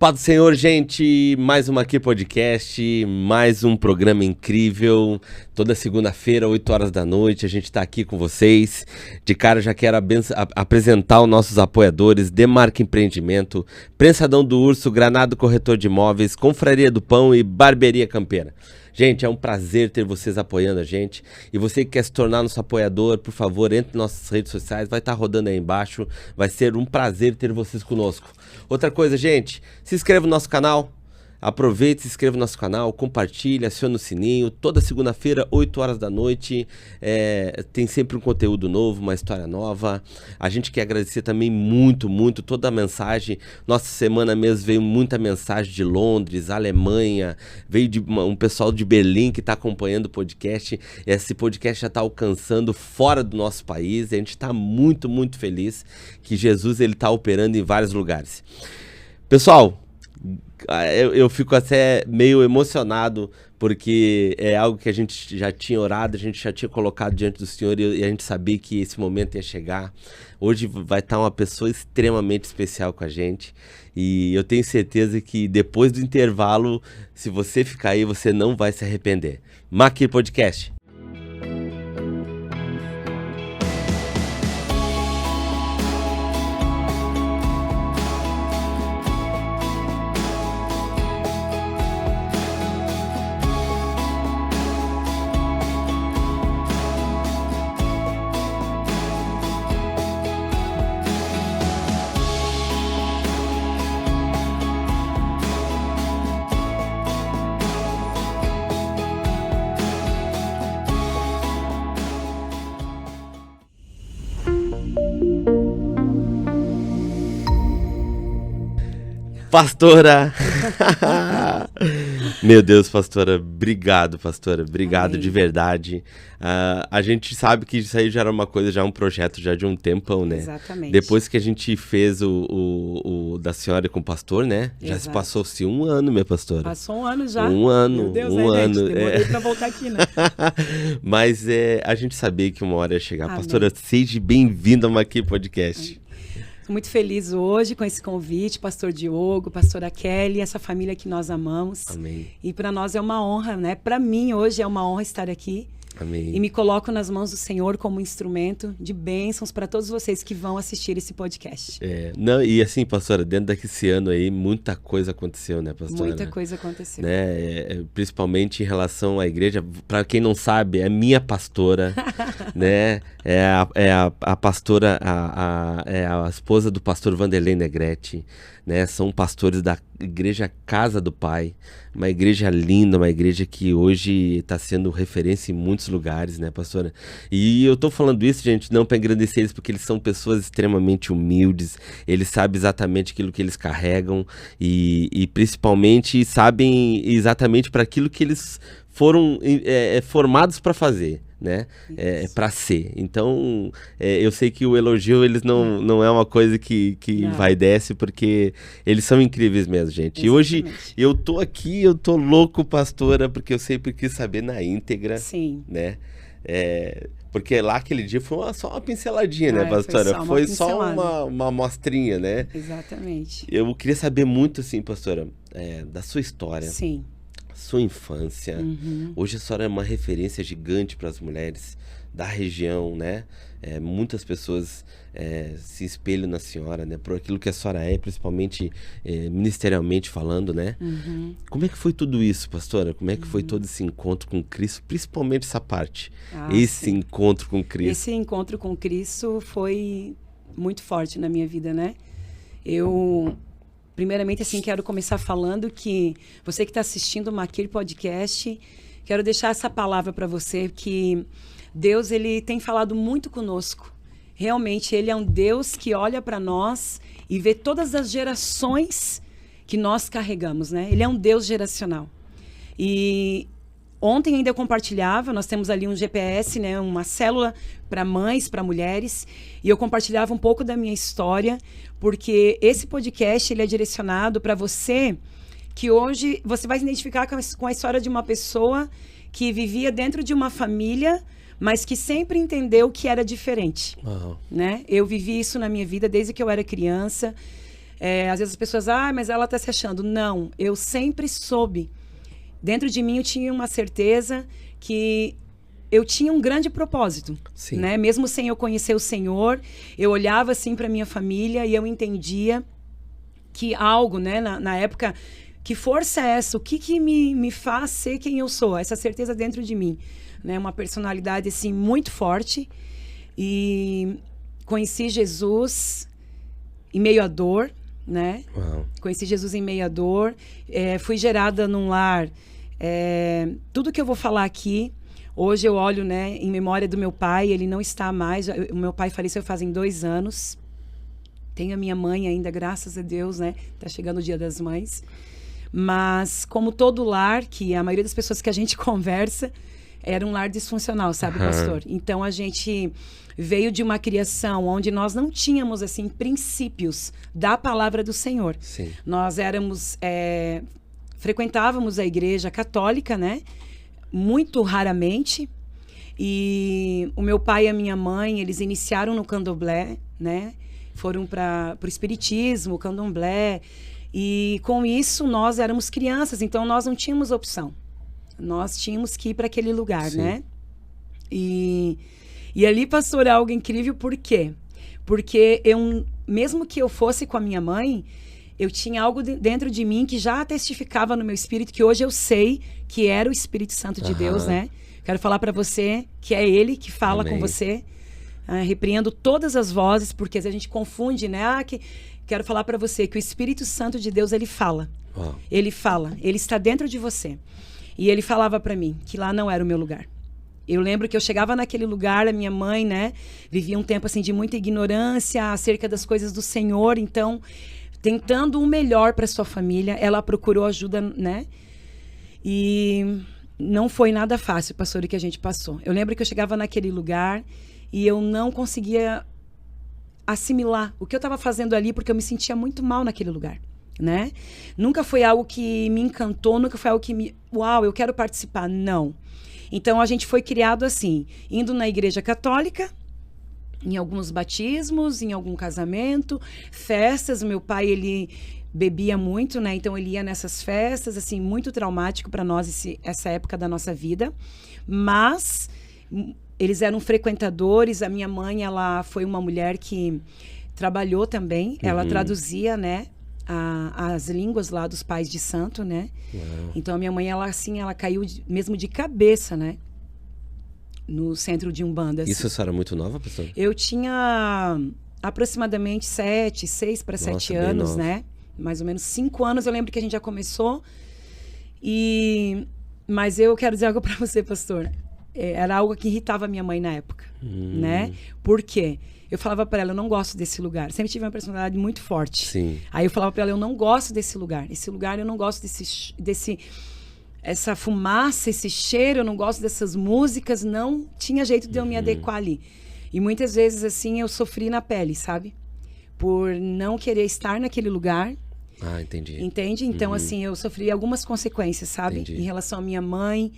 Paz do Senhor, gente, mais uma aqui podcast, mais um programa incrível, toda segunda-feira, 8 horas da noite, a gente tá aqui com vocês. De cara já quero apresentar os nossos apoiadores: Demarque Empreendimento, Prensadão do Urso, Granado Corretor de Imóveis, Confraria do Pão e Barbearia Campeira. Gente, é um prazer ter vocês apoiando a gente. E você que quer se tornar nosso apoiador, por favor, entre nas nossas redes sociais, vai estar rodando aí embaixo. Vai ser um prazer ter vocês conosco. Outra coisa, gente, se inscreva no nosso canal. Aproveite, se inscreva no nosso canal, compartilhe, acione o sininho. Toda segunda-feira, 8 horas da noite, tem sempre um conteúdo novo, uma história nova. A gente quer agradecer também muito toda a mensagem. Nossa semana mesmo veio muita mensagem de Londres, Alemanha, veio de um pessoal de Berlim que está acompanhando o podcast. Esse podcast já está alcançando fora do nosso país. A gente está muito feliz que Jesus está operando em vários lugares. Pessoal, eu fico até meio emocionado, porque é algo que a gente já tinha orado, a gente já tinha colocado diante do Senhor e a gente sabia que esse momento ia chegar. Hoje vai estar uma pessoa extremamente especial com a gente e eu tenho certeza que depois do intervalo, se você ficar aí, você não vai se arrepender. Maqui Podcast. Pastora! Meu Deus, pastora, obrigado, pastora, obrigado. Amém. De verdade. A gente sabe que isso aí já era uma coisa, já um projeto já de um tempão, né? Exatamente. Depois que a gente fez o da senhora com o pastor, né? Exato. Já se passou-se um ano, minha pastora. Passou um ano já. Um ano, meu Deus, um ano. Gente, demorei pra voltar aqui, né? Mas a gente sabia que uma hora ia chegar. Amém. Pastora, seja bem-vinda ao Maqui Podcast. Amém. Estou muito feliz hoje com esse convite, pastor Diogo, pastora Kelly, essa família que nós amamos. Amém. E para nós é uma honra, né? Para mim hoje é uma honra estar aqui. Amém. E me coloco nas mãos do Senhor como instrumento de bênçãos para todos vocês que vão assistir esse podcast. E assim, pastora, dentro desse ano aí, muita coisa aconteceu, né, pastora? Muita coisa aconteceu. Né? Principalmente em relação à igreja. Para quem não sabe, é minha pastora, né? A pastora, é a esposa do pastor Vanderlei Negrete, né? São pastores da igreja Casa do Pai, uma igreja linda, uma igreja que hoje está sendo referência em muitos lugares, né, pastora? E eu tô falando isso, gente, não para engrandecer eles, porque eles são pessoas extremamente humildes, eles sabem exatamente aquilo que eles carregam e principalmente sabem exatamente para aquilo que eles foram formados para fazer, né? Para ser. Então, eu sei que o elogio eles não é uma coisa que vai e desce, porque eles são incríveis mesmo, gente. Exatamente. E hoje eu tô aqui, eu tô louco, pastora, porque eu sempre quis saber na íntegra. Sim. Né? Porque lá aquele dia foi só uma pinceladinha, né, pastora? Foi só uma amostrinha, né? Exatamente. Eu queria saber muito, assim, pastora, da sua história. Sim. Sua infância. Uhum. Hoje a senhora é uma referência gigante para as mulheres da região, né? Muitas pessoas se espelham na senhora, né? Por aquilo que a senhora é, principalmente ministerialmente falando, né? Uhum. Como é que foi tudo isso, pastora? Como é que foi todo esse encontro com Cristo? Principalmente essa parte. Sim. Encontro com Cristo. Esse encontro com Cristo foi muito forte na minha vida, né? Primeiramente, assim, quero começar falando que você que está assistindo o Maqui Podcast, quero deixar essa palavra para você, que Deus, ele tem falado muito conosco. Realmente, ele é um Deus que olha para nós e vê todas as gerações que nós carregamos, né? Ele é um Deus geracional. E ontem ainda eu compartilhava, nós temos ali um GPS, né, uma célula para mães, para mulheres, e eu compartilhava um pouco da minha história, porque esse podcast ele é direcionado para você que hoje você vai se identificar com a história de uma pessoa que vivia dentro de uma família, mas que sempre entendeu que era diferente. Uhum. Né? Eu vivi isso na minha vida desde que eu era criança. Às vezes as pessoas, mas ela está se achando. Não, eu sempre soube. Dentro de mim eu tinha uma certeza que eu tinha um grande propósito, né? Mesmo sem eu conhecer o Senhor, eu olhava assim para minha família e eu entendia que algo, né, na época, que força é essa? O que me faz ser quem eu sou? Essa certeza dentro de mim, né? Uma personalidade assim muito forte. E conheci Jesus em meio à dor, né? Uau. Conheci Jesus em meio à dor. Fui gerada num lar. Tudo que eu vou falar aqui, hoje eu olho, né, em memória do meu pai. Ele não está mais. O meu pai faleceu fazem 2 anos. Tenho a minha mãe ainda, graças a Deus, né? Tá chegando o Dia das Mães. Mas, como todo lar, que a maioria das pessoas que a gente conversa, era um lar disfuncional, sabe, pastor? Então, a gente veio de uma criação onde nós não tínhamos, assim, princípios da palavra do Senhor. Sim. Nós frequentávamos a igreja católica, né? Muito raramente. E o meu pai e a minha mãe, eles iniciaram no candomblé, né? Foram para o espiritismo, o candomblé. E com isso nós éramos crianças, então nós não tínhamos opção. Nós tínhamos que ir para aquele lugar, Sim. né? E ali, pastor, é algo incrível, por quê? Porque mesmo que eu fosse com a minha mãe, eu tinha algo dentro de mim que já testificava no meu espírito, que hoje eu sei que era o Espírito Santo de Deus, né? Quero falar para você que é Ele que fala com você. Repreendo todas as vozes, porque às vezes a gente confunde, né? Quero falar para você que o Espírito Santo de Deus, ele fala. Uau. Ele fala, ele está dentro de você. E ele falava para mim que lá não era o meu lugar. Eu lembro que eu chegava naquele lugar, a minha mãe, né, vivia um tempo assim de muita ignorância acerca das coisas do Senhor, então, tentando o melhor para sua família, ela procurou ajuda, né? E não foi nada fácil, pastor, o que a gente passou. Eu lembro que eu chegava naquele lugar e eu não conseguia assimilar o que eu estava fazendo ali, porque eu me sentia muito mal naquele lugar, né? Nunca foi algo que me encantou, nunca foi algo que uau, eu quero participar, não. Então a gente foi criado assim, indo na igreja católica, em alguns batismos, em algum casamento, festas. O meu pai, ele bebia muito, né? Então ele ia nessas festas, assim, muito traumático para nós essa época da nossa vida. Mas eles eram frequentadores. A minha mãe, ela foi uma mulher que trabalhou também. Ela traduzia, né, as línguas lá dos pais de santo, né? Uau. Então a minha mãe, ela caiu mesmo de cabeça, né? No centro de Umbanda. Isso você era muito nova, pastor? Eu tinha aproximadamente 6 para 7 anos, nova. né? Mais ou menos 5 anos, eu lembro que a gente já começou. Mas eu quero dizer algo para você, pastor. Era algo que irritava a minha mãe na época, né? Por quê? Eu falava para ela, eu não gosto desse lugar. Sempre tive uma personalidade muito forte. Sim. Aí eu falava para ela, eu não gosto desse lugar. Esse lugar eu não gosto essa fumaça, esse cheiro, eu não gosto dessas músicas. Não tinha jeito de eu me adequar ali. E muitas vezes, assim, eu sofri na pele, sabe? Por não querer estar naquele lugar. Ah, entendi. Entende? Então, assim, eu sofri algumas consequências, sabe? Entendi. Em relação à minha mãe,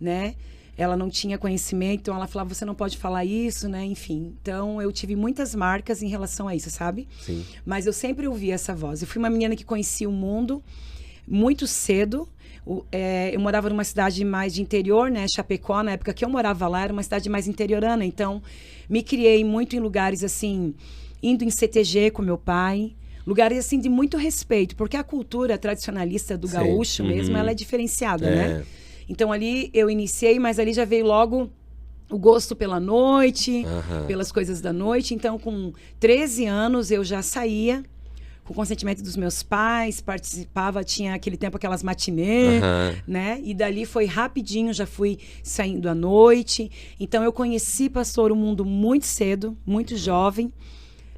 né? Ela não tinha conhecimento, então ela falava, você não pode falar isso, né? Enfim, então eu tive muitas marcas em relação a isso, sabe? Sim. Mas eu sempre ouvi essa voz. Eu fui uma menina que conhecia o mundo muito cedo. Eu morava numa cidade mais de interior, né? Chapecó, na época que eu morava lá, era uma cidade mais interiorana. Então, me criei muito em lugares, assim, indo em CTG com meu pai. Lugares, assim, de muito respeito. Porque a cultura tradicionalista do gaúcho mesmo, ela é diferenciada, né? Então, ali eu iniciei, mas ali já veio logo o gosto pela noite, pelas coisas da noite. Então, com 13 anos, eu já saía com o consentimento dos meus pais, participava, tinha aquele tempo aquelas matinê, né? E dali foi rapidinho, já fui saindo à noite. Então, eu conheci, pastor, o mundo muito cedo, muito jovem,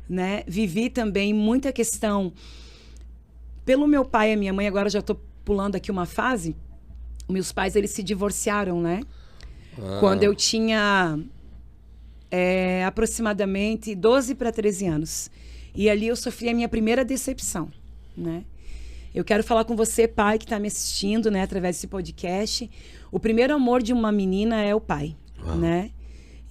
né? Vivi também muita questão pelo meu pai e a minha mãe. Agora já estou pulando aqui uma fase. Meus pais, eles se divorciaram, né? Quando eu tinha aproximadamente 12 para 13 anos. E ali eu sofri a minha primeira decepção, né? Eu quero falar com você, pai, que está me assistindo, né? Através desse podcast. O primeiro amor de uma menina é o pai, né?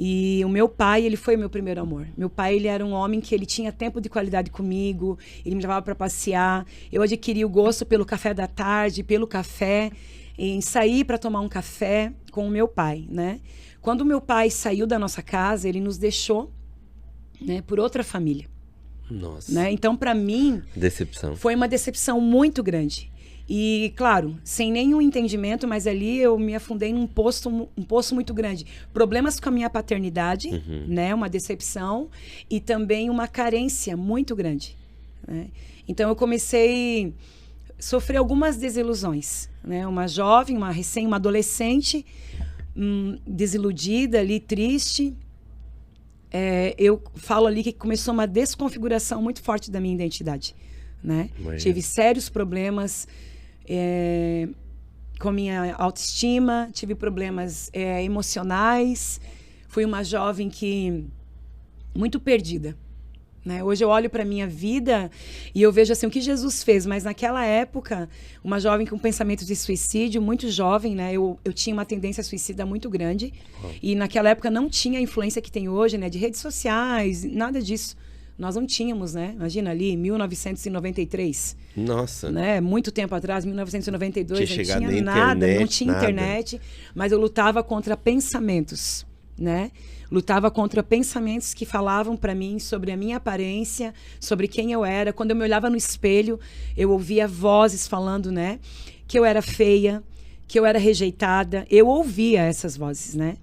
E o meu pai, ele foi meu primeiro amor. Meu pai, ele era um homem que ele tinha tempo de qualidade comigo, ele me levava para passear. Eu adquiri o gosto pelo café da tarde, pelo café, em sair para tomar um café com o meu pai, né? Quando o meu pai saiu da nossa casa, ele nos deixou, né, por outra família. Nossa. Né? Então, para mim, Decepção. foi uma decepção muito grande. E, claro, sem nenhum entendimento, mas ali eu me afundei num poço muito grande. Problemas com a minha paternidade, né? Uma decepção e também uma carência muito grande. Né? Então, eu comecei a sofrer algumas desilusões. Né? Uma jovem, uma adolescente, desiludida ali, triste. Eu falo ali que começou uma desconfiguração muito forte da minha identidade. Né? Tive sérios problemas com minha autoestima, tive problemas emocionais, fui uma jovem que muito perdida. Né? Hoje eu olho para a minha vida e eu vejo assim, o que Jesus fez, mas naquela época, uma jovem com pensamentos de suicídio, muito jovem, né? Eu tinha uma tendência suicida muito grande, e naquela época não tinha a influência que tem hoje, né? De redes sociais, nada disso. Nós não tínhamos, né? Imagina ali, 1993. Nossa. Né? Muito tempo atrás, 1992, não tinha nada, não tinha internet, mas eu lutava contra pensamentos, né? Lutava contra pensamentos que falavam para mim sobre a minha aparência, sobre quem eu era. Quando eu me olhava no espelho, eu ouvia vozes falando, né? Que eu era feia, que eu era rejeitada. Eu ouvia essas vozes, né?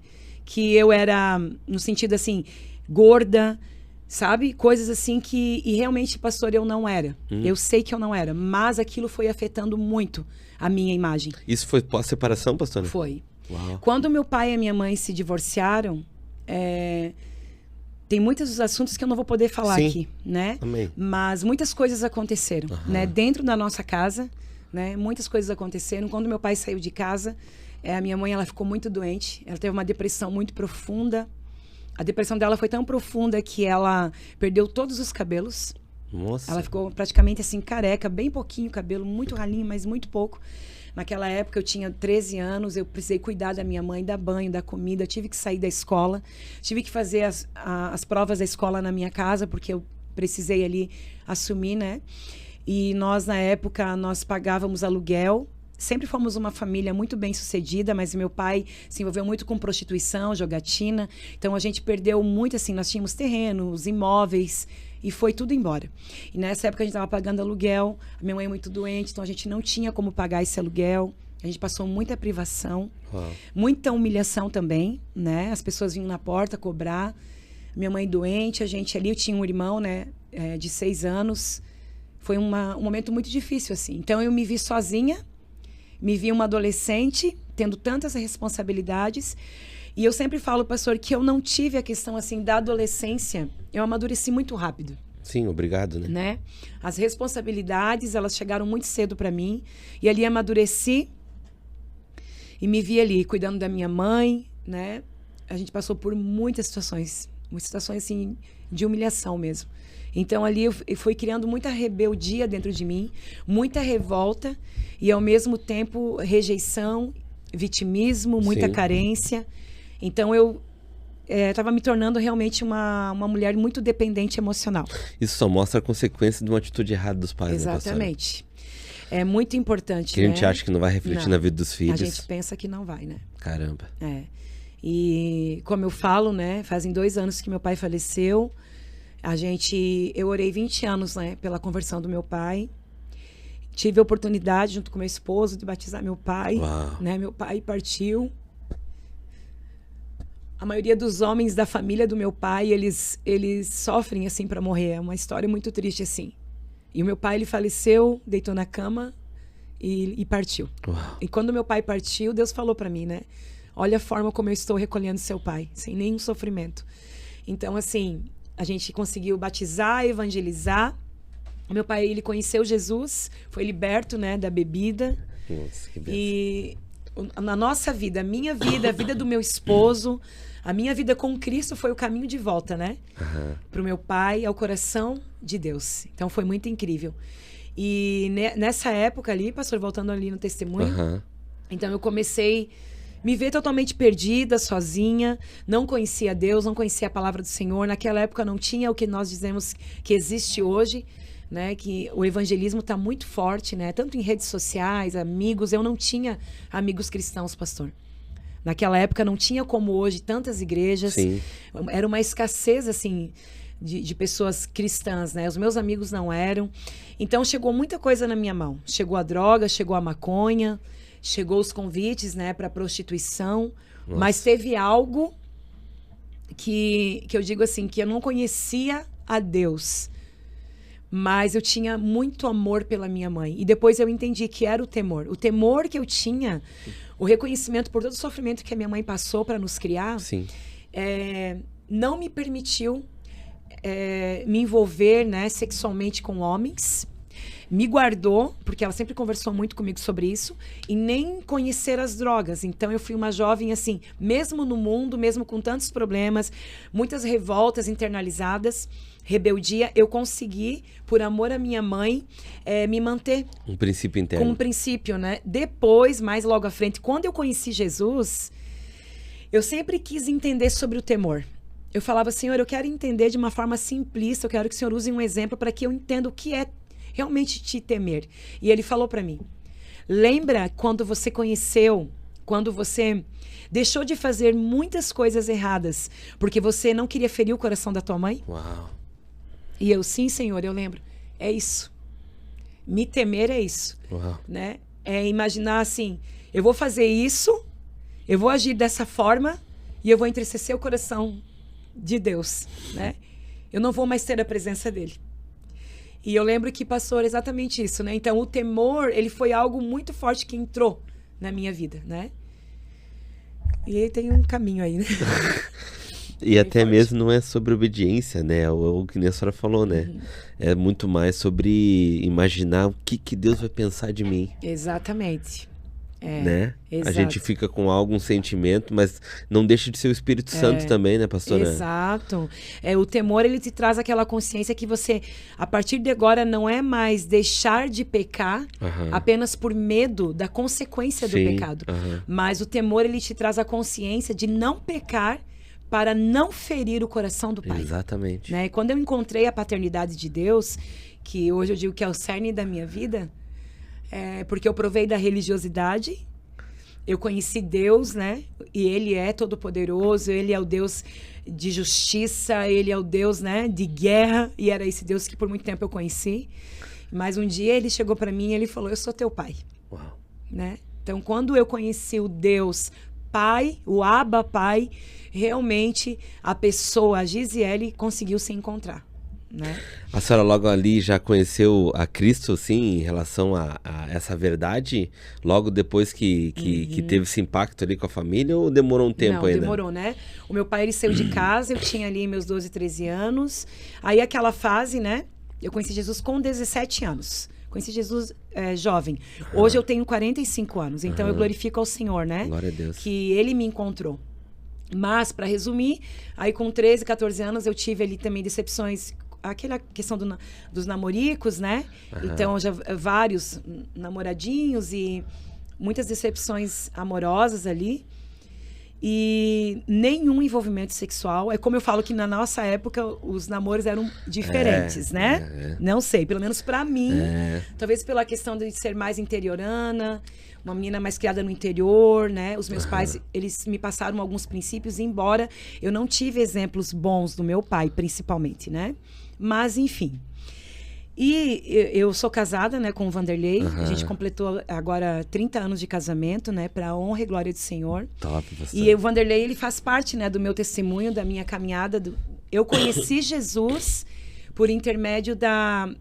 Que eu era, no sentido assim, gorda, sabe? Coisas assim que... E realmente, pastor, eu não era. Eu sei que eu não era. Mas aquilo foi afetando muito a minha imagem. Isso foi pós-separação, pastor? Foi. Uau. Quando meu pai e a minha mãe se divorciaram, tem muitos assuntos que eu não vou poder falar aqui, né? Amém. Mas muitas coisas aconteceram, né? Dentro da nossa casa, né? Muitas coisas aconteceram. Quando meu pai saiu de casa, a minha mãe, ela ficou muito doente. Ela teve uma depressão muito profunda. A depressão dela foi tão profunda que ela perdeu todos os cabelos. Nossa. Ela ficou praticamente assim, careca, bem pouquinho cabelo, muito ralinho, mas muito pouco. Naquela época eu tinha 13 anos, eu precisei cuidar da minha mãe, dar banho, dar comida, tive que sair da escola, tive que fazer as provas da escola na minha casa, porque eu precisei ali assumir, né? E nós, na época, nós pagávamos aluguel. Sempre fomos uma família muito bem sucedida, mas meu pai se envolveu muito com prostituição, jogatina. Então a gente perdeu muito, assim, nós tínhamos terrenos, imóveis, e foi tudo embora. E nessa época a gente estava pagando aluguel, a minha mãe é muito doente, então a gente não tinha como pagar esse aluguel. A gente passou muita privação, muita humilhação também, né? As pessoas vinham na porta cobrar. Minha mãe doente, a gente ali, eu tinha um irmão, né, de 6 anos. Foi um momento muito difícil, assim. Então eu me vi sozinha, me vi uma adolescente, tendo tantas responsabilidades. E eu sempre falo, pastor, que eu não tive a questão assim da adolescência. Eu amadureci muito rápido. Sim, obrigado, né? As responsabilidades, elas chegaram muito cedo para mim. E ali amadureci e me vi ali cuidando da minha mãe, né? A gente passou por muitas situações assim de humilhação mesmo. Então ali eu fui criando muita rebeldia dentro de mim, muita revolta e ao mesmo tempo rejeição, vitimismo, muita carência. Então eu estava me tornando realmente uma mulher muito dependente emocional. Isso só mostra a consequência de uma atitude errada dos pais. Exatamente. É muito importante, que a gente acha que não vai refletir na vida dos filhos. A gente pensa que não vai, né? Caramba. E como eu falo, né? Fazem 2 anos que meu pai faleceu. Eu orei 20 anos, né, pela conversão do meu pai. Tive a oportunidade, junto com meu esposo, de batizar meu pai. Uau. Né? Meu pai partiu. A maioria dos homens da família do meu pai, eles sofrem assim para morrer. É uma história muito triste assim. E o meu pai, ele faleceu, deitou na cama e partiu. Uau. E quando meu pai partiu, Deus falou para mim, né? Olha a forma como eu estou recolhendo seu pai, sem nenhum sofrimento. Então, assim, a gente conseguiu batizar, evangelizar. O meu pai, ele conheceu Jesus, foi liberto, né, da bebida. Nossa, que bênção. E na nossa vida, a minha vida, a vida do meu esposo, a minha vida com Cristo foi o caminho de volta, né? Para o meu pai, ao coração de Deus. Então, foi muito incrível. E nessa época ali, pastor, voltando ali no testemunho, então eu comecei Me ver totalmente perdida, sozinha, não conhecia Deus, não conhecia a palavra do Senhor. Naquela época não tinha o que nós dizemos que existe hoje, né? Que o evangelismo está muito forte, né? Tanto em redes sociais, amigos. Eu não tinha amigos cristãos, pastor. Naquela época não tinha como hoje tantas igrejas. Sim. Era uma escassez, assim, de pessoas cristãs, né? Os meus amigos não eram. Então chegou muita coisa na minha mão. Chegou a droga, chegou a maconha, chegou os convites, né, para prostituição. Nossa. Mas teve algo que eu digo assim, que eu não conhecia a Deus, mas eu tinha muito amor pela minha mãe. E depois eu entendi que era o temor. O temor que eu tinha, o reconhecimento por todo o sofrimento que a minha mãe passou para nos criar, Sim. Não me permitiu me envolver, né, sexualmente com homens. Me guardou, porque ela sempre conversou muito comigo sobre isso, e nem conhecer as drogas. Então, eu fui uma jovem, assim, mesmo no mundo, mesmo com tantos problemas, muitas revoltas internalizadas, rebeldia, eu consegui, por amor à minha mãe, me manter. Um princípio interno. Com um princípio, né? Depois, mais logo à frente, quando eu conheci Jesus, eu sempre quis entender sobre o temor. Eu falava, Senhor, eu quero entender de uma forma simplista, eu quero que o Senhor use um exemplo para que eu entenda o que é realmente te temer. E ele falou para mim, lembra quando você conheceu, quando você deixou de fazer muitas coisas erradas, porque você não queria ferir o coração da tua mãe? Uau. E eu, sim, Senhor, eu lembro. É isso. Me temer é isso. Uau. Né? É imaginar assim, eu vou fazer isso, eu vou agir dessa forma e eu vou entristecer o coração de Deus, né? Eu não vou mais ter a presença dele. E eu lembro que passou exatamente isso, né? Então, o temor, ele foi algo muito forte que entrou na minha vida, né? E aí tem um caminho aí, né? E bem até forte. mesmo não é sobre obediência, né? O que nem a senhora falou, né? Uhum. É muito mais sobre imaginar o que Deus vai pensar de mim, Exatamente. né? Exato. A gente fica com algum sentimento, mas não deixa de ser o Espírito Santo também, né, pastora? Exato. O temor, ele te traz aquela consciência que você, a partir de agora, não é mais deixar de pecar Aham. apenas por medo da consequência do Sim, pecado. aham. Mas o temor, ele te traz a consciência de não pecar para não ferir o coração do Pai. Exatamente. Né? E quando eu encontrei a paternidade de Deus, que hoje eu digo que é o cerne da minha vida, porque eu provei da religiosidade, eu conheci Deus, né? E Ele é todo-poderoso, Ele é o Deus de justiça, Ele é o Deus, né, de guerra, e era esse Deus que por muito tempo eu conheci. Mas um dia Ele chegou para mim e Ele falou, eu sou teu Pai. Uau. Né? Então, quando eu conheci o Deus Pai, o Abba Pai, realmente a pessoa, a Gisele, conseguiu se encontrar. Né? A senhora logo ali já conheceu a Cristo, sim, em relação a essa verdade? Logo depois que teve esse impacto ali com a família, ou demorou um tempo Não, ainda? demorou, né? O meu pai, ele saiu de casa, eu tinha ali meus 12, 13 anos. Aí aquela fase, né? Eu conheci Jesus com 17 anos. Conheci Jesus jovem. Hoje eu tenho 45 anos, então eu glorifico ao Senhor, né? Glória a Deus. Que Ele me encontrou. Mas, para resumir, aí com 13, 14 anos eu tive ali também decepções, aquela questão dos namoricos, né? Então, já vários namoradinhos e muitas decepções amorosas ali. E nenhum envolvimento sexual. É como eu falo que na nossa época os namoros eram diferentes, né? Não sei, pelo menos pra mim. Talvez pela questão de ser mais interiorana, uma menina mais criada no interior, né? Os meus pais, eles me passaram alguns princípios, embora eu não tive exemplos bons do meu pai, principalmente, né? Mas, enfim. E eu sou casada, né, com o Vanderlei. A gente completou agora 30 anos de casamento, né, para a honra e glória do Senhor. Top, pastor. E o Vanderlei, ele faz parte, né, do meu testemunho, da minha caminhada. Eu conheci Jesus por intermédio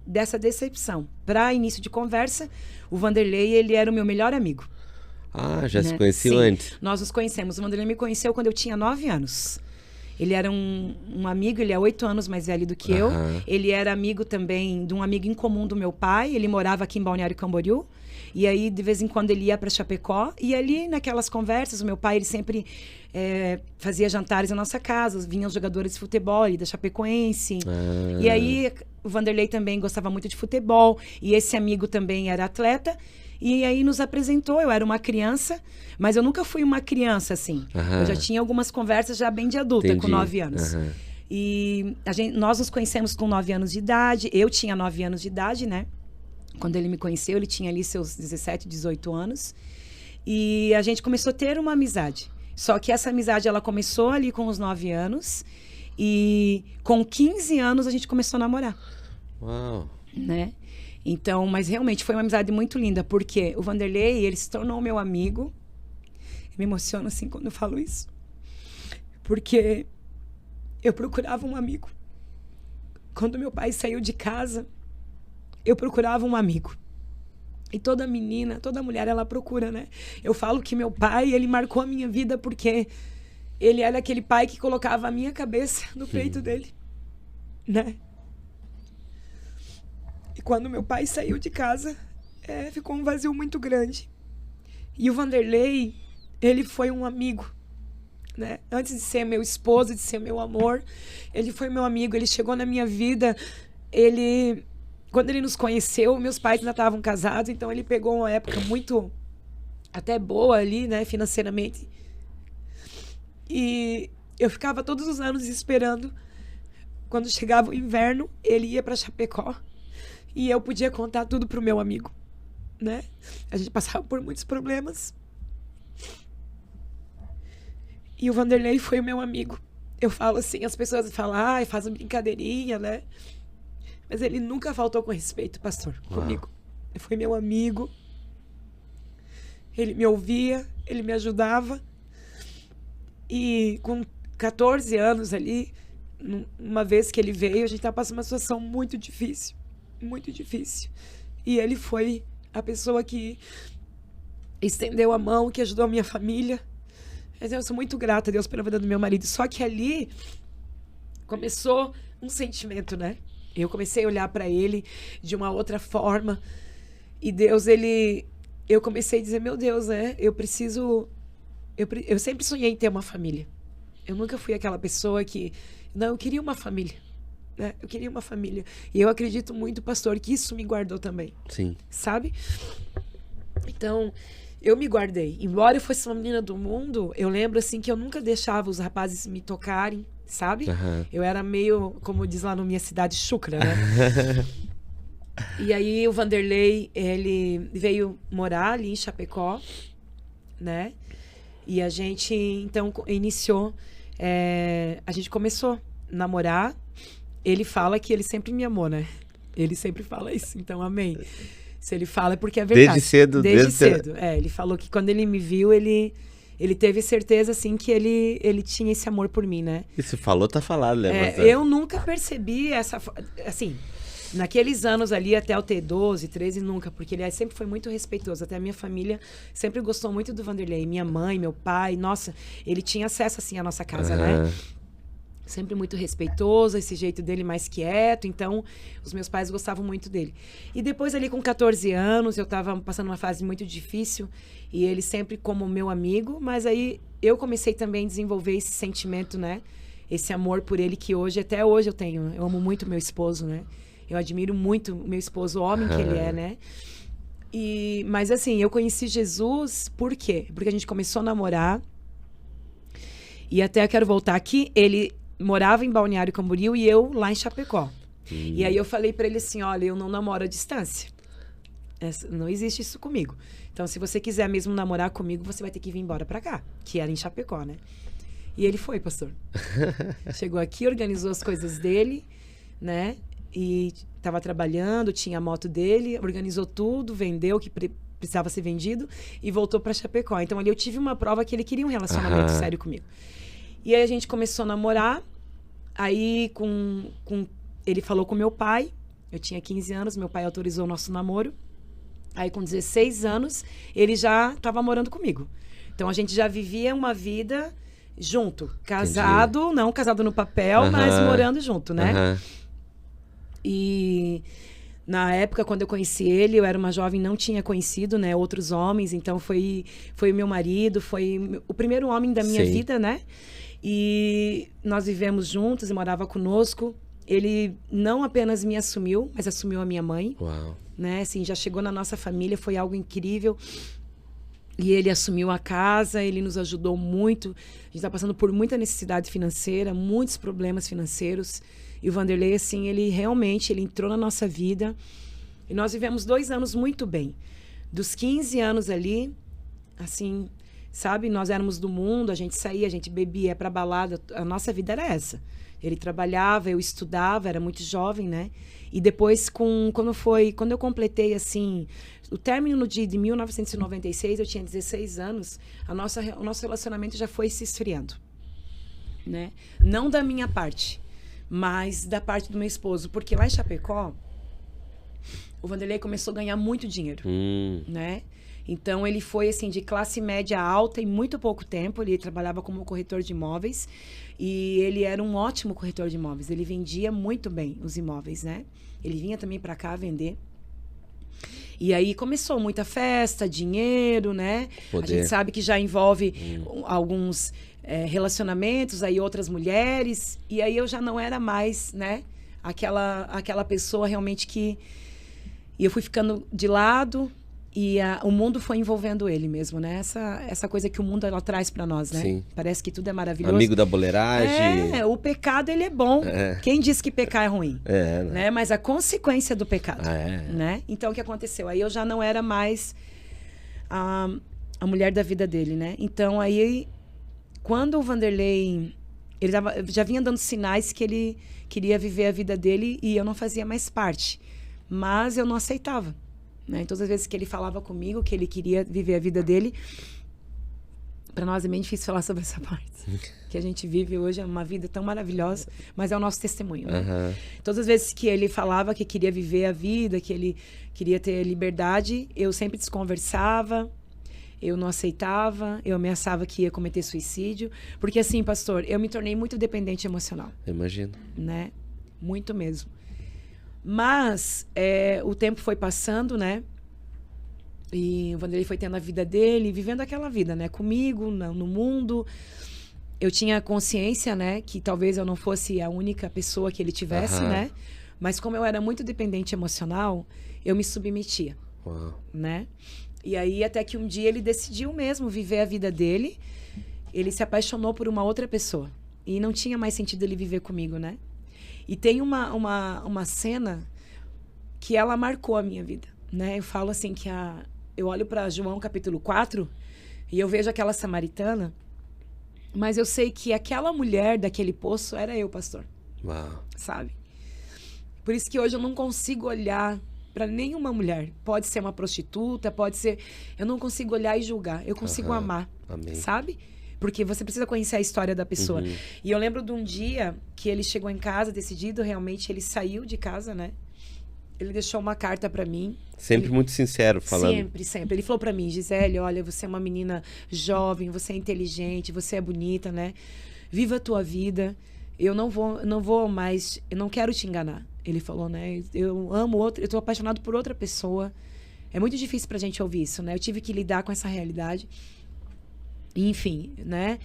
dessa decepção. Para início de conversa, o Vanderlei, ele era o meu melhor amigo. Ah, já né? se conheciam Sim, antes? nós nos conhecemos. O Vanderlei me conheceu quando eu tinha 9 anos. Ele era um amigo, ele é 8 anos mais velho do que eu. Ele era amigo também de um amigo em comum do meu pai. Ele morava aqui em Balneário Camboriú. E aí, de vez em quando, ele ia para Chapecó. E ali, naquelas conversas, o meu pai, ele sempre fazia jantares na nossa casa. Vinham os jogadores de futebol ali da Chapecoense. E aí, o Vanderlei também gostava muito de futebol. E esse amigo também era atleta. E aí nos apresentou, eu era uma criança, mas eu nunca fui uma criança, assim. Eu já tinha algumas conversas já bem de adulta, com 9 anos. E nós nos conhecemos com 9 anos de idade, eu tinha 9 anos de idade, né? Quando ele me conheceu, ele tinha ali seus 17, 18 anos. E a gente começou a ter uma amizade. Só que essa amizade, ela começou ali com os 9 anos. E com 15 anos, a gente começou a namorar. Uau! Né? Então, mas realmente foi uma amizade muito linda, porque o Vanderlei, ele se tornou meu amigo. Eu me emociono assim quando eu falo isso. Porque eu procurava um amigo. Quando meu pai saiu de casa, eu procurava um amigo. E toda menina, toda mulher, ela procura, né? Eu falo que meu pai, ele marcou a minha vida porque ele era aquele pai que colocava a minha cabeça no peito dele, né? E quando meu pai saiu de casa, ficou um vazio muito grande. E o Vanderlei, ele foi um amigo, né? Antes de ser meu esposo, de ser meu amor, ele foi meu amigo. Ele chegou na minha vida, quando ele nos conheceu, meus pais ainda estavam casados, então ele pegou uma época muito até boa ali, né, financeiramente. E eu ficava todos os anos esperando. Quando chegava o inverno, ele ia para Chapecó. E eu podia contar tudo pro meu amigo, né? A gente passava por muitos problemas. E o Vanderlei foi o meu amigo. Eu falo assim, as pessoas falam, faz uma brincadeirinha, né? Mas ele nunca faltou com respeito, pastor, comigo. Ele foi meu amigo. Ele me ouvia, ele me ajudava. E com 14 anos ali, uma vez que ele veio, a gente estava passando uma situação muito difícil. Muito difícil. E ele foi a pessoa que estendeu a mão, que ajudou a minha família. Eu sou muito grata a Deus pela vida do meu marido. Só que ali começou um sentimento, né? Eu comecei a olhar para ele de uma outra forma. E Deus, eu comecei a dizer, meu Deus, né? Eu sempre sonhei em ter uma família. Eu nunca fui aquela pessoa que... Não, eu queria uma família. Né? Eu queria uma família. E eu acredito muito, pastor, que isso me guardou também. Sim. Sabe? Então, eu me guardei. Embora eu fosse uma menina do mundo, eu lembro, assim, que eu nunca deixava os rapazes me tocarem, sabe? Eu era meio, como diz lá na minha cidade, chucra, né? E aí o Vanderlei, ele veio morar ali em Chapecó, né? E a gente, então, iniciou... a gente começou a namorar. Ele fala que ele sempre me amou, né? Ele sempre fala isso, então amém. Se ele fala é porque é verdade. Desde cedo. Desde cedo. Ele falou que quando ele me viu, ele teve certeza, assim, que ele tinha esse amor por mim, né? E se falou, tá falado, né? Eu nunca percebi essa... Assim, naqueles anos ali, até eu ter 12, 13, nunca. Porque ele sempre foi muito respeitoso. Até a minha família sempre gostou muito do Vanderlei. Minha mãe, meu pai, nossa, ele tinha acesso, assim, à nossa casa, né? Sempre muito respeitoso, esse jeito dele mais quieto. Então, os meus pais gostavam muito dele. E depois, ali com 14 anos, eu estava passando uma fase muito difícil. E ele sempre como meu amigo. Mas aí, eu comecei também a desenvolver esse sentimento, né? Esse amor por ele que hoje, até hoje eu tenho. Eu amo muito meu esposo, né? Eu admiro muito o meu esposo, o homem que ele é, né? Mas assim, eu conheci Jesus por quê? Porque a gente começou a namorar. E até eu quero voltar aqui, ele... morava em Balneário Camboriú e eu lá em Chapecó. E aí eu falei pra ele assim, olha, eu não namoro à distância. Não existe isso comigo. Então, se você quiser mesmo namorar comigo, você vai ter que vir embora pra cá, que era em Chapecó, né? E ele foi, pastor. Chegou aqui, organizou as coisas dele, né? E tava trabalhando, tinha a moto dele, organizou tudo, vendeu o que precisava ser vendido e voltou pra Chapecó. Então, ali eu tive uma prova que ele queria um relacionamento sério comigo. E aí a gente começou a namorar, aí ele falou com meu pai, eu tinha 15 anos, meu pai autorizou o nosso namoro. Aí com 16 anos, ele já estava morando comigo. Então a gente já vivia uma vida junto, casado, Entendi. Não casado no papel, mas morando junto, né? E na época, quando eu conheci ele, eu era uma jovem, não tinha conhecido, né, outros homens, então foi o meu marido, foi o primeiro homem da minha vida, né? E nós vivemos juntos e morava conosco. Ele não apenas me assumiu, mas assumiu a minha mãe. Uau. né? Assim, já chegou na nossa família, foi algo incrível. E ele assumiu a casa, ele nos ajudou muito. A gente está passando por muita necessidade financeira, muitos problemas financeiros. E o Vanderlei, assim, ele realmente entrou na nossa vida. E nós vivemos 2 anos muito bem. Dos 15 anos ali, assim, sabe? Nós éramos do mundo, a gente saía, a gente bebia, ia pra balada. A nossa vida era essa. Ele trabalhava, eu estudava, era muito jovem, né? E depois, quando eu completei, assim, o término de 1996, eu tinha 16 anos, o nosso relacionamento já foi se esfriando, né? Não da minha parte, mas da parte do meu esposo. Porque lá em Chapecó, o Vanderlei começou a ganhar muito dinheiro, né? Então, ele foi, assim, de classe média alta em muito pouco tempo. Ele trabalhava como corretor de imóveis e ele era um ótimo corretor de imóveis. Ele vendia muito bem os imóveis, né? Ele vinha também para cá vender. E aí começou muita festa, dinheiro, né? Poder. A gente sabe que já envolve alguns relacionamentos, aí outras mulheres. E aí eu já não era mais, né? Aquela pessoa realmente que... E eu fui ficando de lado... E o mundo foi envolvendo ele mesmo, né? Essa coisa que o mundo ela traz para nós, né? Sim. Parece que tudo é maravilhoso. Amigo da boleiragem. O pecado, ele é bom. Quem disse que pecar é ruim? Né? Mas a consequência do pecado, né? Então, o que aconteceu? Aí eu já não era mais a mulher da vida dele, né? Então, aí, quando o Vanderlei... Ele já vinha dando sinais que ele queria viver a vida dele e eu não fazia mais parte. Mas eu não aceitava. Né? Todas as vezes que ele falava comigo que ele queria viver a vida dele, para nós é bem difícil falar sobre essa parte. Que a gente vive hoje é uma vida tão maravilhosa, mas é o nosso testemunho. Né? Todas as vezes que ele falava que queria viver a vida, que ele queria ter liberdade, eu sempre desconversava, eu não aceitava, eu ameaçava que ia cometer suicídio. Porque assim, pastor, eu me tornei muito dependente emocional. Imagino. Né? Muito mesmo. Mas o tempo foi passando, né? E o Vanderlei foi tendo a vida dele, vivendo aquela vida, né? Comigo, no mundo. Eu tinha consciência, né? Que talvez eu não fosse a única pessoa que ele tivesse, né? Mas como eu era muito dependente emocional, eu me submetia, né? E aí até que um dia ele decidiu mesmo viver a vida dele. Ele se apaixonou por uma outra pessoa. E não tinha mais sentido ele viver comigo, né? E tem uma cena que ela marcou a minha vida, né? Eu falo assim que eu olho para João capítulo 4 e eu vejo aquela samaritana, mas eu sei que aquela mulher daquele poço era eu, pastor. Uau. Sabe? Por isso que hoje eu não consigo olhar para nenhuma mulher. Pode ser uma prostituta, pode ser... Eu não consigo olhar e julgar. Eu consigo amar. Amém. Sabe? Porque você precisa conhecer a história da pessoa. E eu lembro de um dia que ele chegou em casa decidido, realmente ele saiu de casa, né? Ele deixou uma carta para mim. Sempre muito sincero falando. Sempre, sempre. Ele falou para mim, Gisele, olha, você é uma menina jovem, você é inteligente, você é bonita, né? Viva a tua vida. Eu não vou mais, eu não quero te enganar. Ele falou, né? Eu amo outro, eu tô apaixonado por outra pessoa. É muito difícil pra gente ouvir isso, né? Eu tive que lidar com essa realidade. Enfim, né?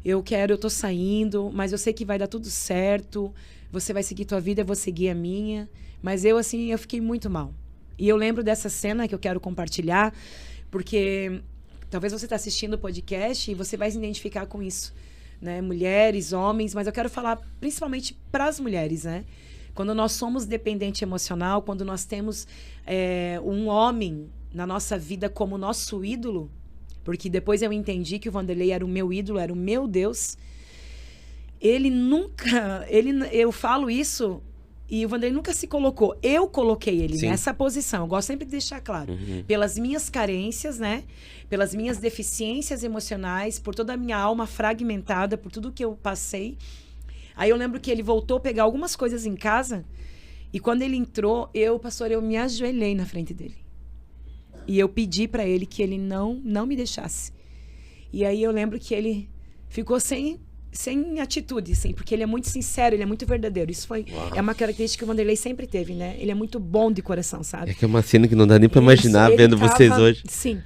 Eu tô saindo, mas eu sei que vai dar tudo certo. Você vai seguir tua vida, eu vou seguir a minha. Mas eu fiquei muito mal. E eu lembro dessa cena que eu quero compartilhar, porque talvez você está assistindo o podcast e você vai se identificar com isso, né? Mulheres, homens, mas eu quero falar principalmente para as mulheres, né? Quando nós somos dependente emocional, quando nós temos um homem na nossa vida como nosso ídolo, porque depois eu entendi que o Vanderlei era o meu ídolo, era o meu Deus. Eu falo isso e o Vanderlei nunca se colocou. Eu coloquei ele nessa posição. Eu gosto sempre de deixar claro. Pelas minhas carências, né? Pelas minhas deficiências emocionais, por toda a minha alma fragmentada, por tudo que eu passei. Aí eu lembro que ele voltou a pegar algumas coisas em casa e quando ele entrou, eu me ajoelhei na frente dele. E eu pedi para ele que ele não me deixasse. E aí eu lembro que ele ficou sem atitude, assim, porque ele é muito sincero, ele é muito verdadeiro. Isso é uma característica que o Vanderlei sempre teve, né? Ele é muito bom de coração, sabe? É que é uma cena que não dá nem pra imaginar vendo vocês hoje. Sim,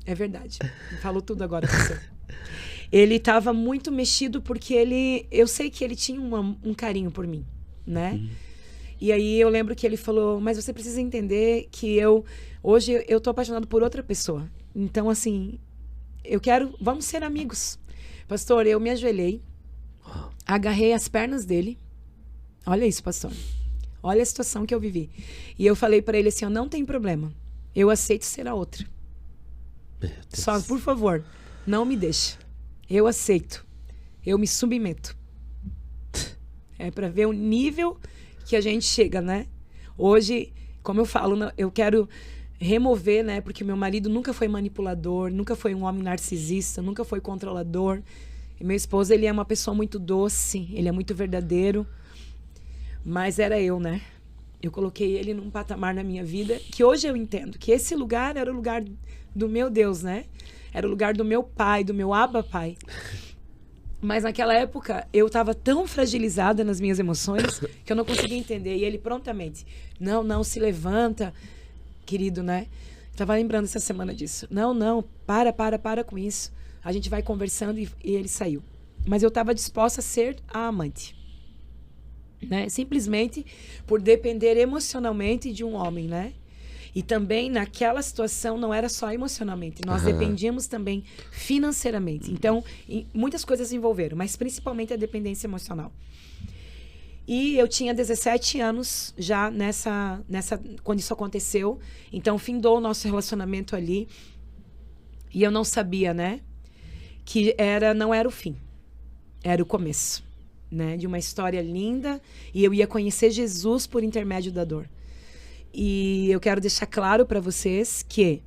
é verdade. Falou tudo agora, você. Ele estava muito mexido porque eu sei que ele tinha um carinho por mim, né? E aí eu lembro que ele falou, mas você precisa entender que hoje eu tô apaixonado por outra pessoa. Então, assim, vamos ser amigos. Pastor, eu me ajoelhei, agarrei as pernas dele. Olha isso, pastor. Olha a situação que eu vivi. E eu falei para ele assim, não tem problema. Eu aceito ser a outra. Só, por favor, não me deixe. Eu aceito. Eu me submeto. É para ver o nível que a gente chega, né? Hoje, como eu falo, eu quero remover, né? Porque meu marido nunca foi manipulador, nunca foi um homem narcisista, nunca foi controlador. E meu esposo, ele é uma pessoa muito doce, ele é muito verdadeiro. Mas era eu, né? Eu coloquei ele num patamar na minha vida que hoje eu entendo que esse lugar era o lugar do meu Deus, né? Era o lugar do meu pai, do meu Abba Pai. Mas naquela época, eu estava tão fragilizada nas minhas emoções que eu não conseguia entender. E ele prontamente, não, se levanta, querido, né? Estava lembrando essa semana disso. Não, para com isso. A gente vai conversando e ele saiu. Mas eu estava disposta a ser a amante. Né? Simplesmente por depender emocionalmente de um homem, né? E também naquela situação não era só emocionalmente, nós dependíamos também financeiramente. Então, muitas coisas envolveram, mas principalmente a dependência emocional. E eu tinha 17 anos já quando isso aconteceu. Então, findou o nosso relacionamento ali. E eu não sabia, né? Que não era o fim, era o começo, né? De uma história linda. E eu ia conhecer Jesus por intermédio da dor. E eu quero deixar claro para vocês que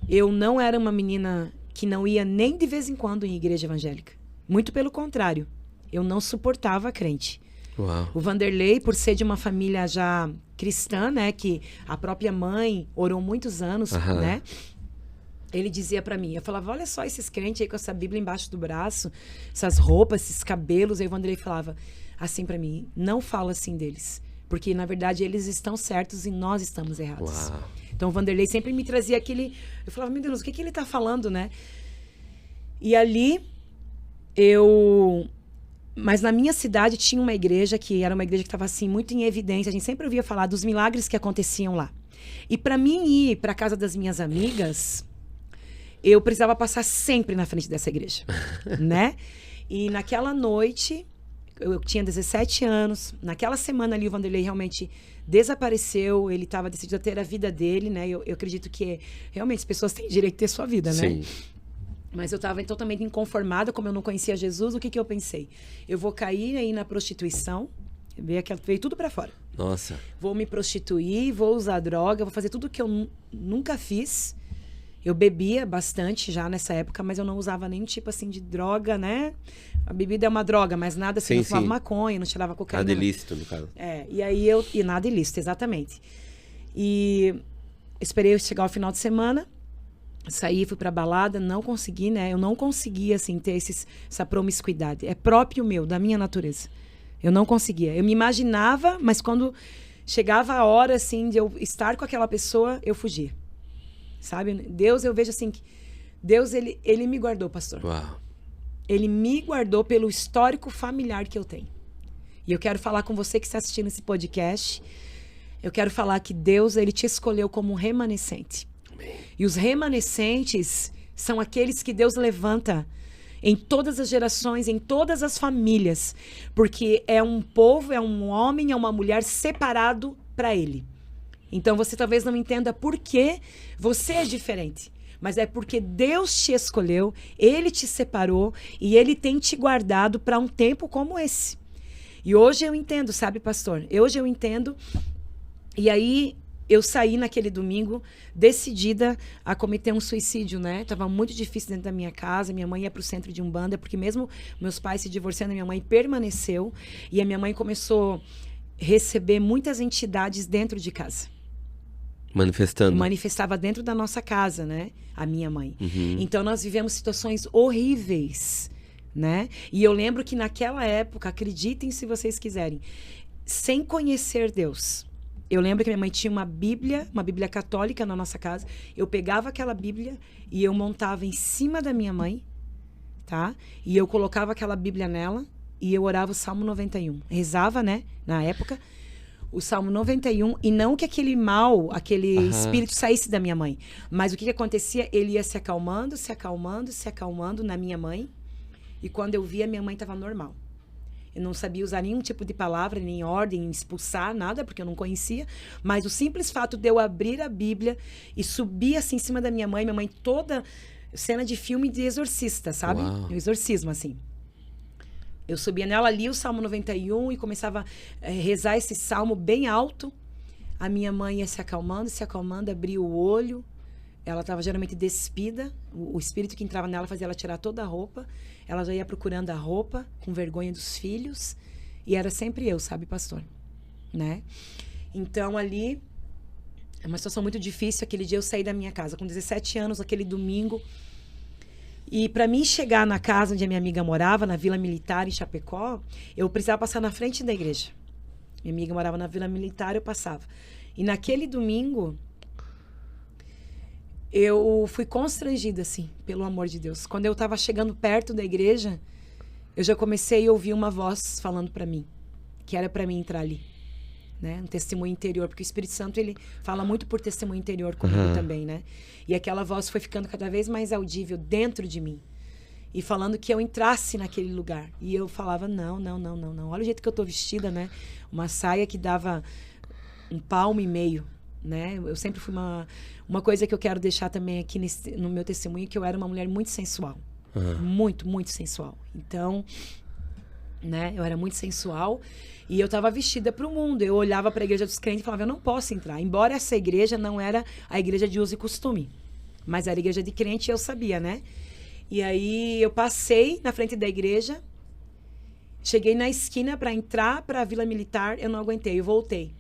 eu não era uma menina que não ia nem de vez em quando em igreja evangélica. Muito pelo contrário, eu não suportava a crente. Uau. O Vanderlei, por ser de uma família já cristã, né, que a própria mãe orou muitos anos, né? Ele dizia para mim, eu falava, olha só esses crentes aí com essa Bíblia embaixo do braço, essas roupas, esses cabelos. Aí o Vanderlei falava assim para mim, não fala assim deles. Porque, na verdade, eles estão certos e nós estamos errados. Uau. Então, o Vanderlei sempre me trazia aquele... Eu falava, meu Deus, o que ele está falando, né? E ali, Mas na minha cidade tinha uma igreja que era uma igreja que estava, assim, muito em evidência. A gente sempre ouvia falar dos milagres que aconteciam lá. E para mim ir para a casa das minhas amigas, eu precisava passar sempre na frente dessa igreja, né? E naquela noite... Eu tinha 17 anos. Naquela semana ali, o Vanderlei realmente desapareceu. Ele estava decidido a ter a vida dele, né? Eu acredito que realmente as pessoas têm direito de ter sua vida, né? Sim. Mas eu estava totalmente inconformada, como eu não conhecia Jesus. O que eu pensei? Eu vou cair aí na prostituição. Veio tudo para fora. Nossa. Vou me prostituir, vou usar droga, vou fazer tudo que eu nunca fiz. Eu bebia bastante já nessa época, mas eu não usava nenhum tipo assim de droga, né? A bebida é uma droga, mas nada assim, Sim, não fumava sim. maconha, não tirava cocaína. Nada ilícito, no caso. E aí e nada ilícito, exatamente. E esperei chegar ao final de semana, saí, fui pra balada, não consegui, né? Eu não conseguia, assim, ter essa promiscuidade. É próprio meu, da minha natureza. Eu não conseguia. Eu me imaginava, mas quando chegava a hora, assim, de eu estar com aquela pessoa, eu fugia. Sabe? Deus, eu vejo assim, que Deus, ele me guardou, pastor. Uau. Ele me guardou pelo histórico familiar que eu tenho. E eu quero falar com você que está assistindo esse podcast. Eu quero falar que Deus, ele te escolheu como um remanescente. Amém. E os remanescentes são aqueles que Deus levanta em todas as gerações, em todas as famílias. Porque é um povo, é um homem, é uma mulher separado para ele. Então, você talvez não entenda por que você é diferente. Mas é porque Deus te escolheu, Ele te separou e Ele tem te guardado para um tempo como esse. E hoje eu entendo, sabe, pastor? Hoje eu entendo. E aí, eu saí naquele domingo decidida a cometer um suicídio, né? Tava muito difícil dentro da minha casa. Minha mãe ia pro centro de Umbanda, porque mesmo meus pais se divorciando, minha mãe permaneceu. E a minha mãe começou a receber muitas entidades dentro de casa. Manifestando. Manifestava dentro da nossa casa, né? A minha mãe. Então, nós vivemos situações horríveis, né? E eu lembro que naquela época, acreditem se vocês quiserem, sem conhecer Deus. Eu lembro que minha mãe tinha uma Bíblia católica na nossa casa. Eu pegava aquela Bíblia e eu montava em cima da minha mãe, tá? E eu colocava aquela Bíblia nela e eu orava o Salmo 91. Rezava, né? Na época. o Salmo 91, e não que aquele mal, aquele espírito saísse da minha mãe. Mas o que acontecia? Ele ia se acalmando, se acalmando, se acalmando na minha mãe. E quando eu via, minha mãe estava normal. Eu não sabia usar nenhum tipo de palavra, nem ordem, expulsar, nada, porque eu não conhecia. Mas o simples fato de eu abrir a Bíblia e subir assim em cima da minha mãe toda cena de filme de exorcista, sabe? Uau. Um exorcismo, assim. Eu subia nela ali, o Salmo 91, e começava a rezar esse salmo bem alto. A minha mãe ia se acalmando, abria o olho. Ela estava geralmente despida. O espírito que entrava nela fazia ela tirar toda a roupa. Ela já ia procurando a roupa, com vergonha dos filhos. E era sempre eu, sabe, pastor? Né? Então, ali, é uma situação muito difícil. Aquele dia eu saí da minha casa, com 17 anos, aquele domingo. E para mim chegar na casa onde a minha amiga morava, na Vila Militar, em Chapecó, eu precisava passar na frente da igreja. Minha amiga morava na Vila Militar, eu passava. E naquele domingo, eu fui constrangida, assim, pelo amor de Deus. Quando eu estava chegando perto da igreja, eu já comecei a ouvir uma voz falando para mim, que era para mim entrar ali, né? Um testemunho interior, porque o Espírito Santo, ele fala muito por testemunho interior comigo também, né? E aquela voz foi ficando cada vez mais audível dentro de mim, e falando que eu entrasse naquele lugar. E eu falava, não. Olha o jeito que eu tô vestida, né? Uma saia que dava 1,5 palmo, né? Eu sempre fui uma coisa que eu quero deixar também aqui no meu testemunho, que eu era uma mulher muito sensual. Muito sensual. Então, né? Eu era muito sensual e eu estava vestida para o mundo. Eu olhava para a igreja dos crentes e falava, eu não posso entrar. Embora essa igreja não era a igreja de uso e costume, mas era a igreja de crente e eu sabia, né? E aí eu passei na frente da igreja, cheguei na esquina para entrar para a Vila Militar, eu não aguentei, eu voltei.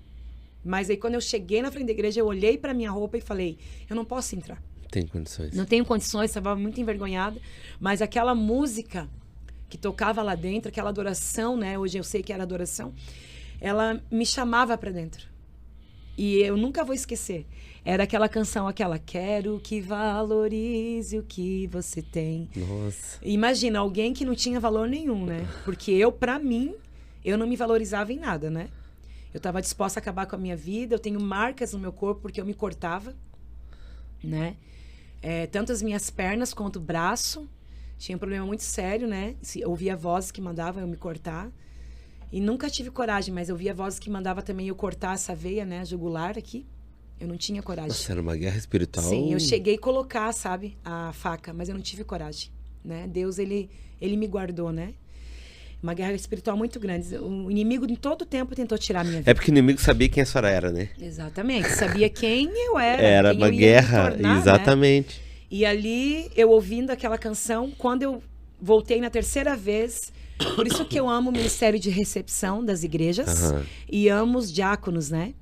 Mas aí quando eu cheguei na frente da igreja, eu olhei para minha roupa e falei, eu não posso entrar. Tem condições. Não tenho condições, estava muito envergonhada. Mas aquela música que tocava lá dentro, aquela adoração, né? Hoje eu sei que era adoração. Ela me chamava para dentro. E eu nunca vou esquecer. Era aquela canção, quero que valorize o que você tem. Nossa. Imagina, alguém que não tinha valor nenhum, né? Porque eu, para mim, eu não me valorizava em nada, né? Eu estava disposta a acabar com a minha vida. Eu tenho marcas no meu corpo porque eu me cortava, né? Tanto as minhas pernas quanto o braço. Tinha um problema muito sério, né? Eu ouvia vozes que mandavam eu me cortar. E nunca tive coragem, mas eu via vozes que mandavam também eu cortar essa veia, né? Jugular aqui. Eu não tinha coragem. Nossa, era uma guerra espiritual. Sim, eu cheguei a colocar, sabe? A faca, mas eu não tive coragem, né? Deus, ele me guardou, né? Uma guerra espiritual muito grande. O inimigo, em todo tempo, tentou tirar a minha vida. É porque o inimigo sabia quem a senhora era, né? Exatamente. Sabia quem eu era. Era quem uma eu ia guerra, me tornar, exatamente. Né? E ali, eu ouvindo aquela canção, quando eu voltei na terceira vez... Por isso que eu amo o ministério de recepção das igrejas e amo os diáconos, né?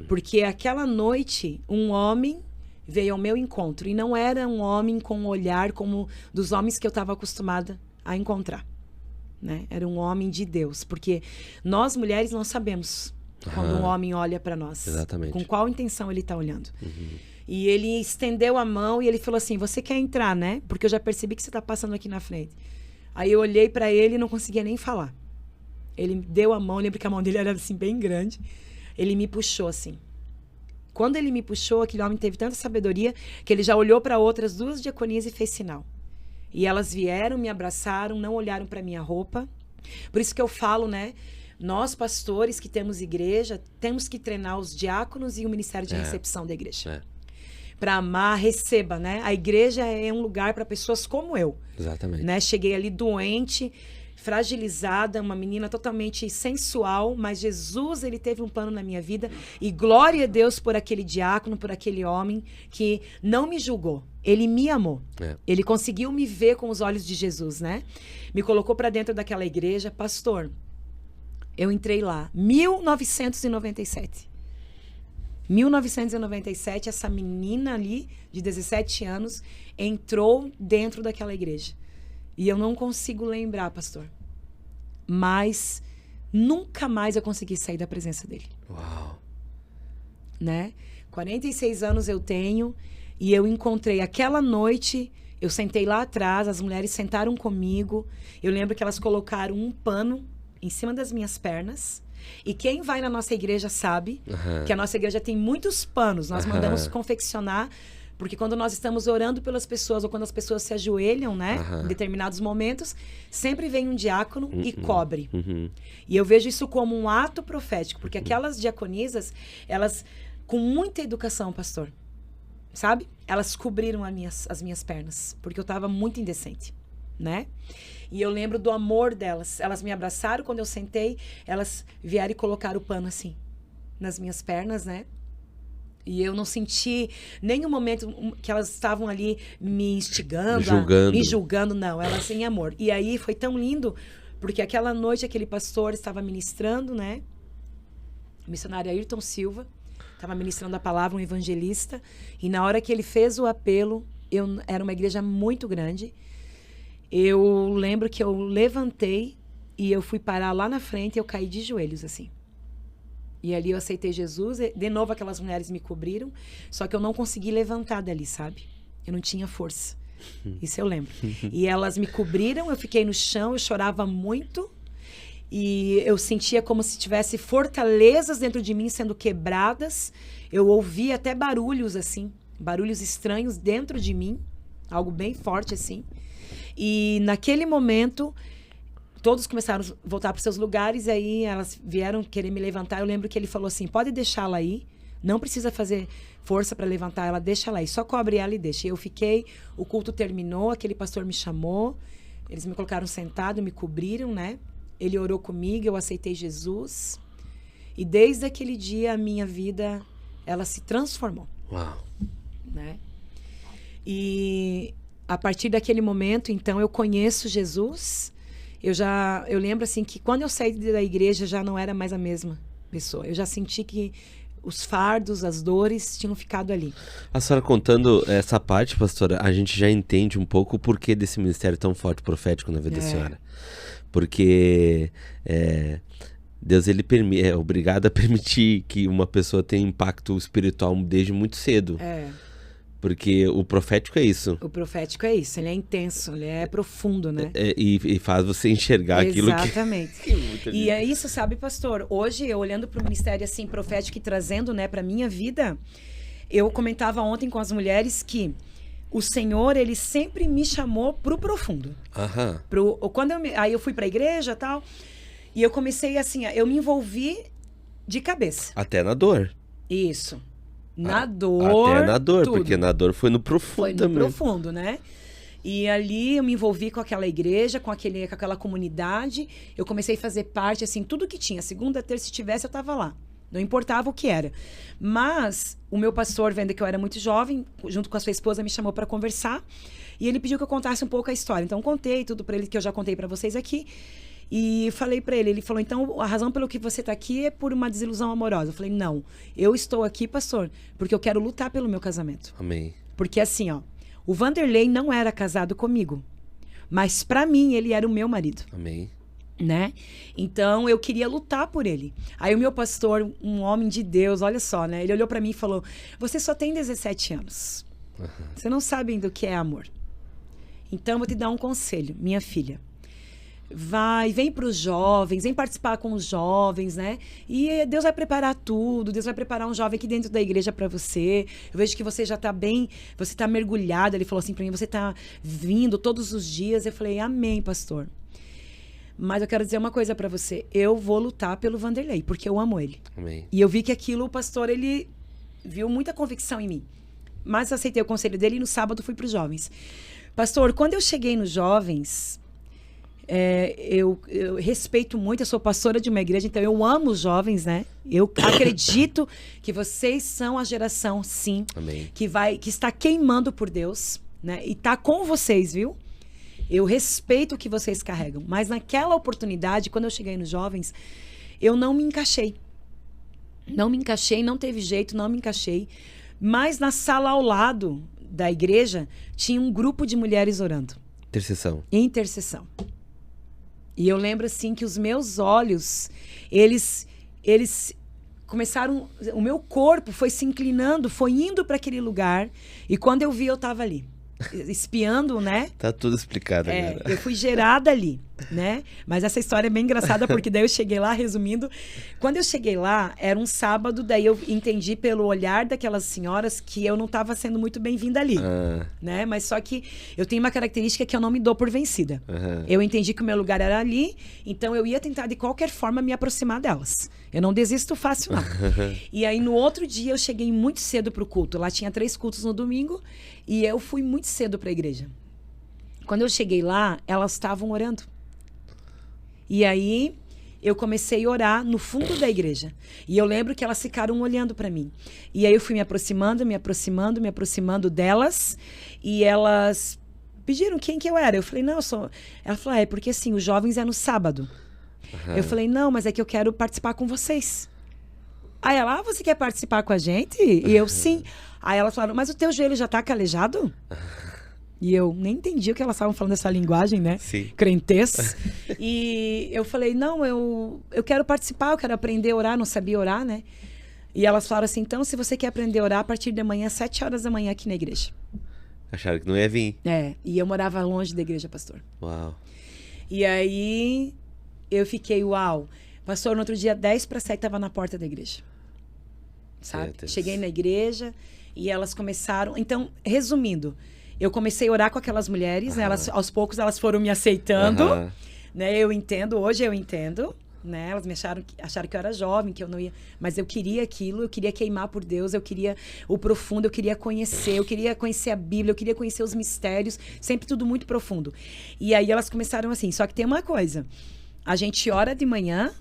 Porque aquela noite, um homem veio ao meu encontro. E não era um homem com um olhar como dos homens que eu estava acostumada a encontrar, né? Era um homem de Deus. Porque nós, mulheres, não sabemos quando um homem olha para nós. Exatamente. Com qual intenção ele está olhando. E ele estendeu a mão e ele falou assim, você quer entrar, né? Porque eu já percebi que você está passando aqui na frente. Aí eu olhei para ele e não conseguia nem falar. Ele deu a mão, eu lembro que a mão dele era assim bem grande. Ele me puxou assim. Quando ele me puxou, aquele homem teve tanta sabedoria que ele já olhou para outras 2 diaconias e fez sinal. E elas vieram, me abraçaram, não olharam para minha roupa. Por isso que eu falo, né? Nós, pastores que temos igreja, temos que treinar os diáconos e o ministério de recepção da igreja. Para amar, receba, né? A igreja é um lugar para pessoas como eu. Exatamente. Né? Cheguei ali doente, fragilizada, uma menina totalmente sensual, mas Jesus, ele teve um plano na minha vida. E glória a Deus por aquele diácono, por aquele homem que não me julgou. Ele me amou. Ele conseguiu me ver com os olhos de Jesus, né? Me colocou para dentro daquela igreja. Pastor, eu entrei lá, 1997. 1997, essa menina ali, de 17 anos, entrou dentro daquela igreja. E eu não consigo lembrar, pastor. Mas nunca mais eu consegui sair da presença dele. Uau! Né? 46 anos eu tenho e eu encontrei aquela noite, eu sentei lá atrás, as mulheres sentaram comigo. Eu lembro que elas colocaram um pano em cima das minhas pernas. E quem vai na nossa igreja sabe que a nossa igreja tem muitos panos. Nós mandamos confeccionar, porque quando nós estamos orando pelas pessoas ou quando as pessoas se ajoelham, né, em determinados momentos, sempre vem um diácono e cobre. E eu vejo isso como um ato profético, porque aquelas diaconisas, elas, com muita educação, pastor, sabe? Elas cobriram as minhas pernas, porque eu estava muito indecente, né? E eu lembro do amor delas. Elas me abraçaram quando eu sentei, elas vieram e colocaram o pano assim, nas minhas pernas, né? E eu não senti nenhum momento que elas estavam ali me instigando, me julgando, não. Elas em amor. E aí foi tão lindo, porque aquela noite aquele pastor estava ministrando, né? O missionário Ayrton Silva estava ministrando a palavra, um evangelista. E na hora que ele fez o apelo, era uma igreja muito grande. Eu lembro que eu levantei e eu fui parar lá na frente e eu caí de joelhos, assim. E ali eu aceitei Jesus. De novo, aquelas mulheres me cobriram. Só que eu não consegui levantar dali, sabe? Eu não tinha força. Isso eu lembro. E elas me cobriram, eu fiquei no chão, eu chorava muito. E eu sentia como se tivesse fortalezas dentro de mim sendo quebradas. Eu ouvia até barulhos, assim. Barulhos estranhos dentro de mim. Algo bem forte, assim. E naquele momento, todos começaram a voltar para os seus lugares. E aí elas vieram querer me levantar. Eu lembro que ele falou assim, pode deixá-la aí. Não precisa fazer força para levantar ela, deixa ela aí. Só cobre ela e deixa. E eu fiquei, o culto terminou, aquele pastor me chamou. Eles me colocaram sentado, me cobriram, né? Ele orou comigo, eu aceitei Jesus. E desde aquele dia, a minha vida, ela se transformou. Uau! Né? E a partir daquele momento, então, eu conheço Jesus. Eu lembro, assim, que quando eu saí da igreja, já não era mais a mesma pessoa. Eu já senti que os fardos, as dores tinham ficado ali. A senhora contando essa parte, pastora, a gente já entende um pouco o porquê desse ministério tão forte, profético na vida da senhora. Porque Deus ele é obrigado a permitir que uma pessoa tenha impacto espiritual desde muito cedo. Porque o profético é isso. O profético é isso, ele é intenso, ele é profundo, né? E faz você enxergar aquilo que... Exatamente. E é isso, sabe, pastor? Hoje, eu olhando para o ministério assim, profético e trazendo, né, para minha vida, eu comentava ontem com as mulheres que o Senhor, ele sempre me chamou pro profundo. Aí eu fui para a igreja e tal, e eu comecei assim, eu me envolvi de cabeça. Até na dor. Isso. Na dor. Até na dor, tudo. Porque na dor foi no profundo também. Foi no profundo, né? E ali eu me envolvi com aquela igreja, com aquela comunidade. Eu comecei a fazer parte, assim, tudo que tinha. Segunda, terça, se tivesse, eu estava lá. Não importava o que era. Mas o meu pastor, vendo que eu era muito jovem, junto com a sua esposa, me chamou para conversar. E ele pediu que eu contasse um pouco a história. Então, eu contei tudo para ele, que eu já contei para vocês aqui. E falei para ele, falou, então, a razão pelo que você está aqui é por uma desilusão amorosa. Eu falei, não, eu estou aqui, pastor, porque eu quero lutar pelo meu casamento. Amém. Porque assim, ó, o Vanderlei não era casado comigo, mas para mim ele era o meu marido. Amém. Né? Então eu queria lutar por ele. Aí o meu pastor, um homem de Deus, olha só, né? Ele olhou para mim e falou, você só tem 17 anos. Você não sabe ainda o que é amor. Então eu vou te dar um conselho, minha filha. Vem para os jovens, vem participar com os jovens, né? E Deus vai preparar tudo, Deus vai preparar um jovem aqui dentro da igreja para você. Eu vejo que você já está bem, você está mergulhada. Ele falou assim para mim, você está vindo todos os dias. Eu falei, amém, pastor. Mas eu quero dizer uma coisa para você, eu vou lutar pelo Vanderlei, porque eu amo ele. Amém. E eu vi que aquilo, o pastor, ele viu muita convicção em mim. Mas aceitei o conselho dele e no sábado fui para os jovens. Pastor, quando eu cheguei nos jovens... eu respeito muito, eu sou pastora de uma igreja, então eu amo os jovens, né? Eu acredito que vocês são a geração, sim, Amém. que está queimando por Deus, né? E está com vocês, viu? Eu respeito o que vocês carregam, mas naquela oportunidade, quando eu cheguei nos jovens, eu não me encaixei. Não me encaixei, não teve jeito, não me encaixei. Mas na sala ao lado da igreja, tinha um grupo de mulheres orando. Intercessão. E eu lembro, assim, que os meus olhos, eles começaram... O meu corpo foi se inclinando, foi indo para aquele lugar. E quando eu vi, eu estava ali, espiando, né? Tá tudo explicado agora. Eu fui gerada ali. né? Mas essa história é bem engraçada, porque daí eu cheguei lá, resumindo, quando eu cheguei lá, era um sábado, daí eu entendi pelo olhar daquelas senhoras que eu não estava sendo muito bem-vinda ali, né? Mas só que eu tenho uma característica que eu não me dou por vencida. Eu entendi que o meu lugar era ali, então eu ia tentar de qualquer forma me aproximar delas. Eu não desisto fácil, não. E aí, no outro dia, eu cheguei muito cedo pro culto. Lá tinha 3 cultos no domingo, e eu fui muito cedo para a igreja. Quando eu cheguei lá, elas estavam orando. E aí, eu comecei a orar no fundo da igreja. E eu lembro que elas ficaram olhando para mim. E aí, eu fui me aproximando delas. E elas pediram quem que eu era. Eu falei, não, eu sou... Ela falou, porque assim, os jovens é no sábado. Eu falei, não, mas é que eu quero participar com vocês. Aí ela, você quer participar com a gente? E eu, sim. Aí elas falaram, mas o teu joelho já tá calejado? E eu nem entendi o que elas estavam falando dessa linguagem, né? Sim. Crentez. E eu falei, não, eu quero participar, eu quero aprender a orar, não sabia orar, né? E elas falaram assim, então, se você quer aprender a orar, a partir de amanhã, 7 horas da manhã aqui na igreja. Acharam que não ia vir. E eu morava longe da igreja, pastor. Uau. E aí, eu fiquei, uau. Pastor, no outro dia, 6:50, estava na porta da igreja. Sabe? Cheguei na igreja e elas começaram... Então, resumindo... Eu comecei a orar com aquelas mulheres, né? Aos poucos elas foram me aceitando, né? Hoje eu entendo, né? Elas me acharam que eu era jovem, que eu não ia... Mas eu queria aquilo, eu queria queimar por Deus, eu queria o profundo, eu queria conhecer a Bíblia, eu queria conhecer os mistérios, sempre tudo muito profundo. E aí elas começaram assim, só que tem uma coisa, a gente ora de manhã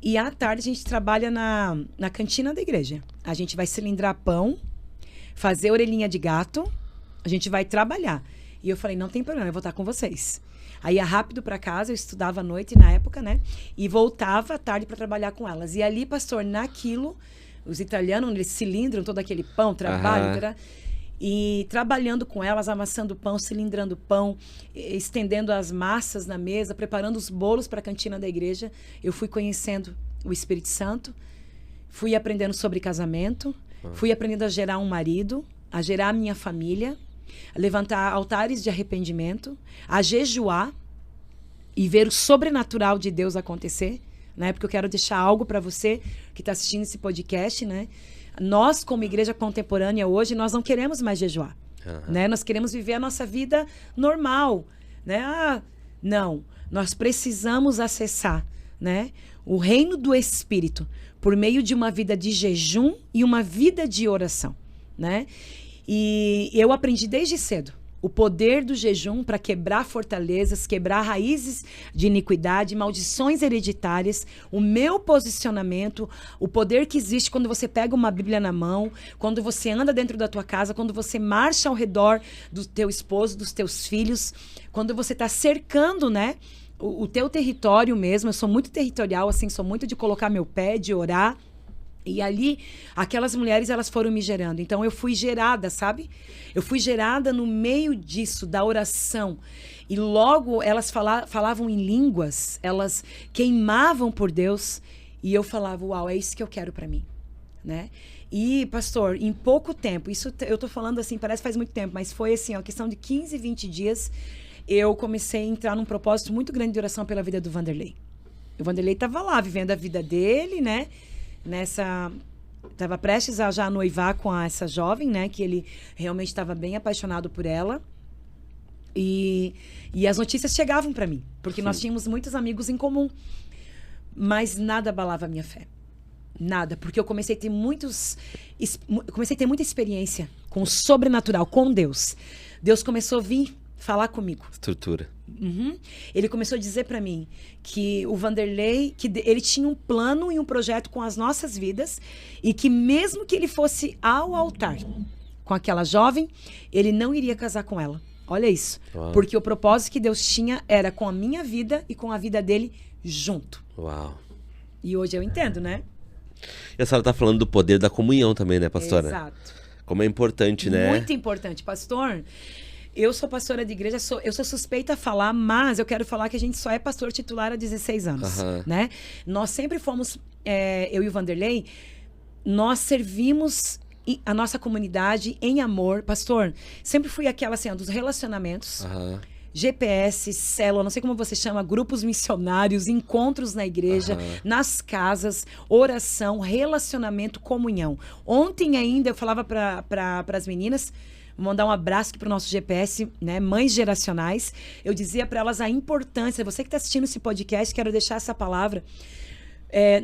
e à tarde a gente trabalha na cantina da igreja. A gente vai cilindrar pão, fazer orelhinha de gato... A gente vai trabalhar. E eu falei, não tem problema, eu vou estar com vocês. Aí ia rápido para casa, eu estudava à noite na época, né? E voltava à tarde para trabalhar com elas. E ali, pastor, naquilo, os italianos, eles cilindram todo aquele pão, trabalham, e trabalhando com elas, amassando pão, cilindrando pão, estendendo as massas na mesa, preparando os bolos para a cantina da igreja, eu fui conhecendo o Espírito Santo, fui aprendendo sobre casamento, fui aprendendo a gerar um marido, a gerar a minha família, a levantar altares de arrependimento, a jejuar e ver o sobrenatural de Deus acontecer, né? Porque eu quero deixar algo para você que está assistindo esse podcast, né? Nós, como igreja contemporânea hoje, nós não queremos mais jejuar, né? Nós queremos viver a nossa vida normal, né? Não, nós precisamos acessar, né? O reino do Espírito por meio de uma vida de jejum e uma vida de oração, né? E eu aprendi desde cedo o poder do jejum para quebrar fortalezas, quebrar raízes de iniquidade, maldições hereditárias, o meu posicionamento, o poder que existe quando você pega uma Bíblia na mão, quando você anda dentro da tua casa, quando você marcha ao redor do teu esposo, dos teus filhos, quando você está cercando, né, o teu território mesmo. Eu sou muito territorial, assim, sou muito de colocar meu pé, de orar. E ali, aquelas mulheres, elas foram me gerando. Então, eu fui gerada, sabe? Eu fui gerada no meio disso, da oração. E logo, elas falavam em línguas, elas queimavam por Deus. E eu falava, uau, é isso que eu quero para mim, né? E, pastor, em pouco tempo, isso eu tô falando assim, parece que faz muito tempo, mas foi assim, ó, questão de 15, 20 dias, eu comecei a entrar num propósito muito grande de oração pela vida do Vanderlei. O Vanderlei estava lá, vivendo a vida dele, né? Estava prestes a já noivar com essa jovem, né? Que ele realmente estava bem apaixonado por ela. E as notícias chegavam para mim, porque nós tínhamos muitos amigos em comum. Mas nada abalava a minha fé. Nada, porque eu comecei a ter muita experiência com o sobrenatural, com Deus. Deus começou a vir falar comigo. Estrutura. Ele começou a dizer para mim que o Vanderlei, que ele tinha um plano e um projeto com as nossas vidas, e que mesmo que ele fosse ao altar com aquela jovem, ele não iria casar com ela. Olha isso. Uau. Porque o propósito que Deus tinha era com a minha vida e com a vida dele junto. Uau. E hoje eu entendo, né? E a senhora está falando do poder da comunhão também, né, pastora? Exato. Como é importante, né? Muito importante, pastor. Eu sou pastora de igreja, eu sou suspeita a falar, mas eu quero falar que a gente só é pastor titular há 16 anos, né? Nós sempre fomos, eu e o Vanderlei, nós servimos a nossa comunidade em amor. Pastor, sempre fui aquela assim, dos relacionamentos, GPS, célula, não sei como você chama, grupos missionários, encontros na igreja, nas casas, oração, relacionamento, comunhão. Ontem ainda eu falava para as meninas, vou mandar um abraço aqui para o nosso GPS, né? Mães geracionais. Eu dizia para elas a importância, você que está assistindo esse podcast, quero deixar essa palavra,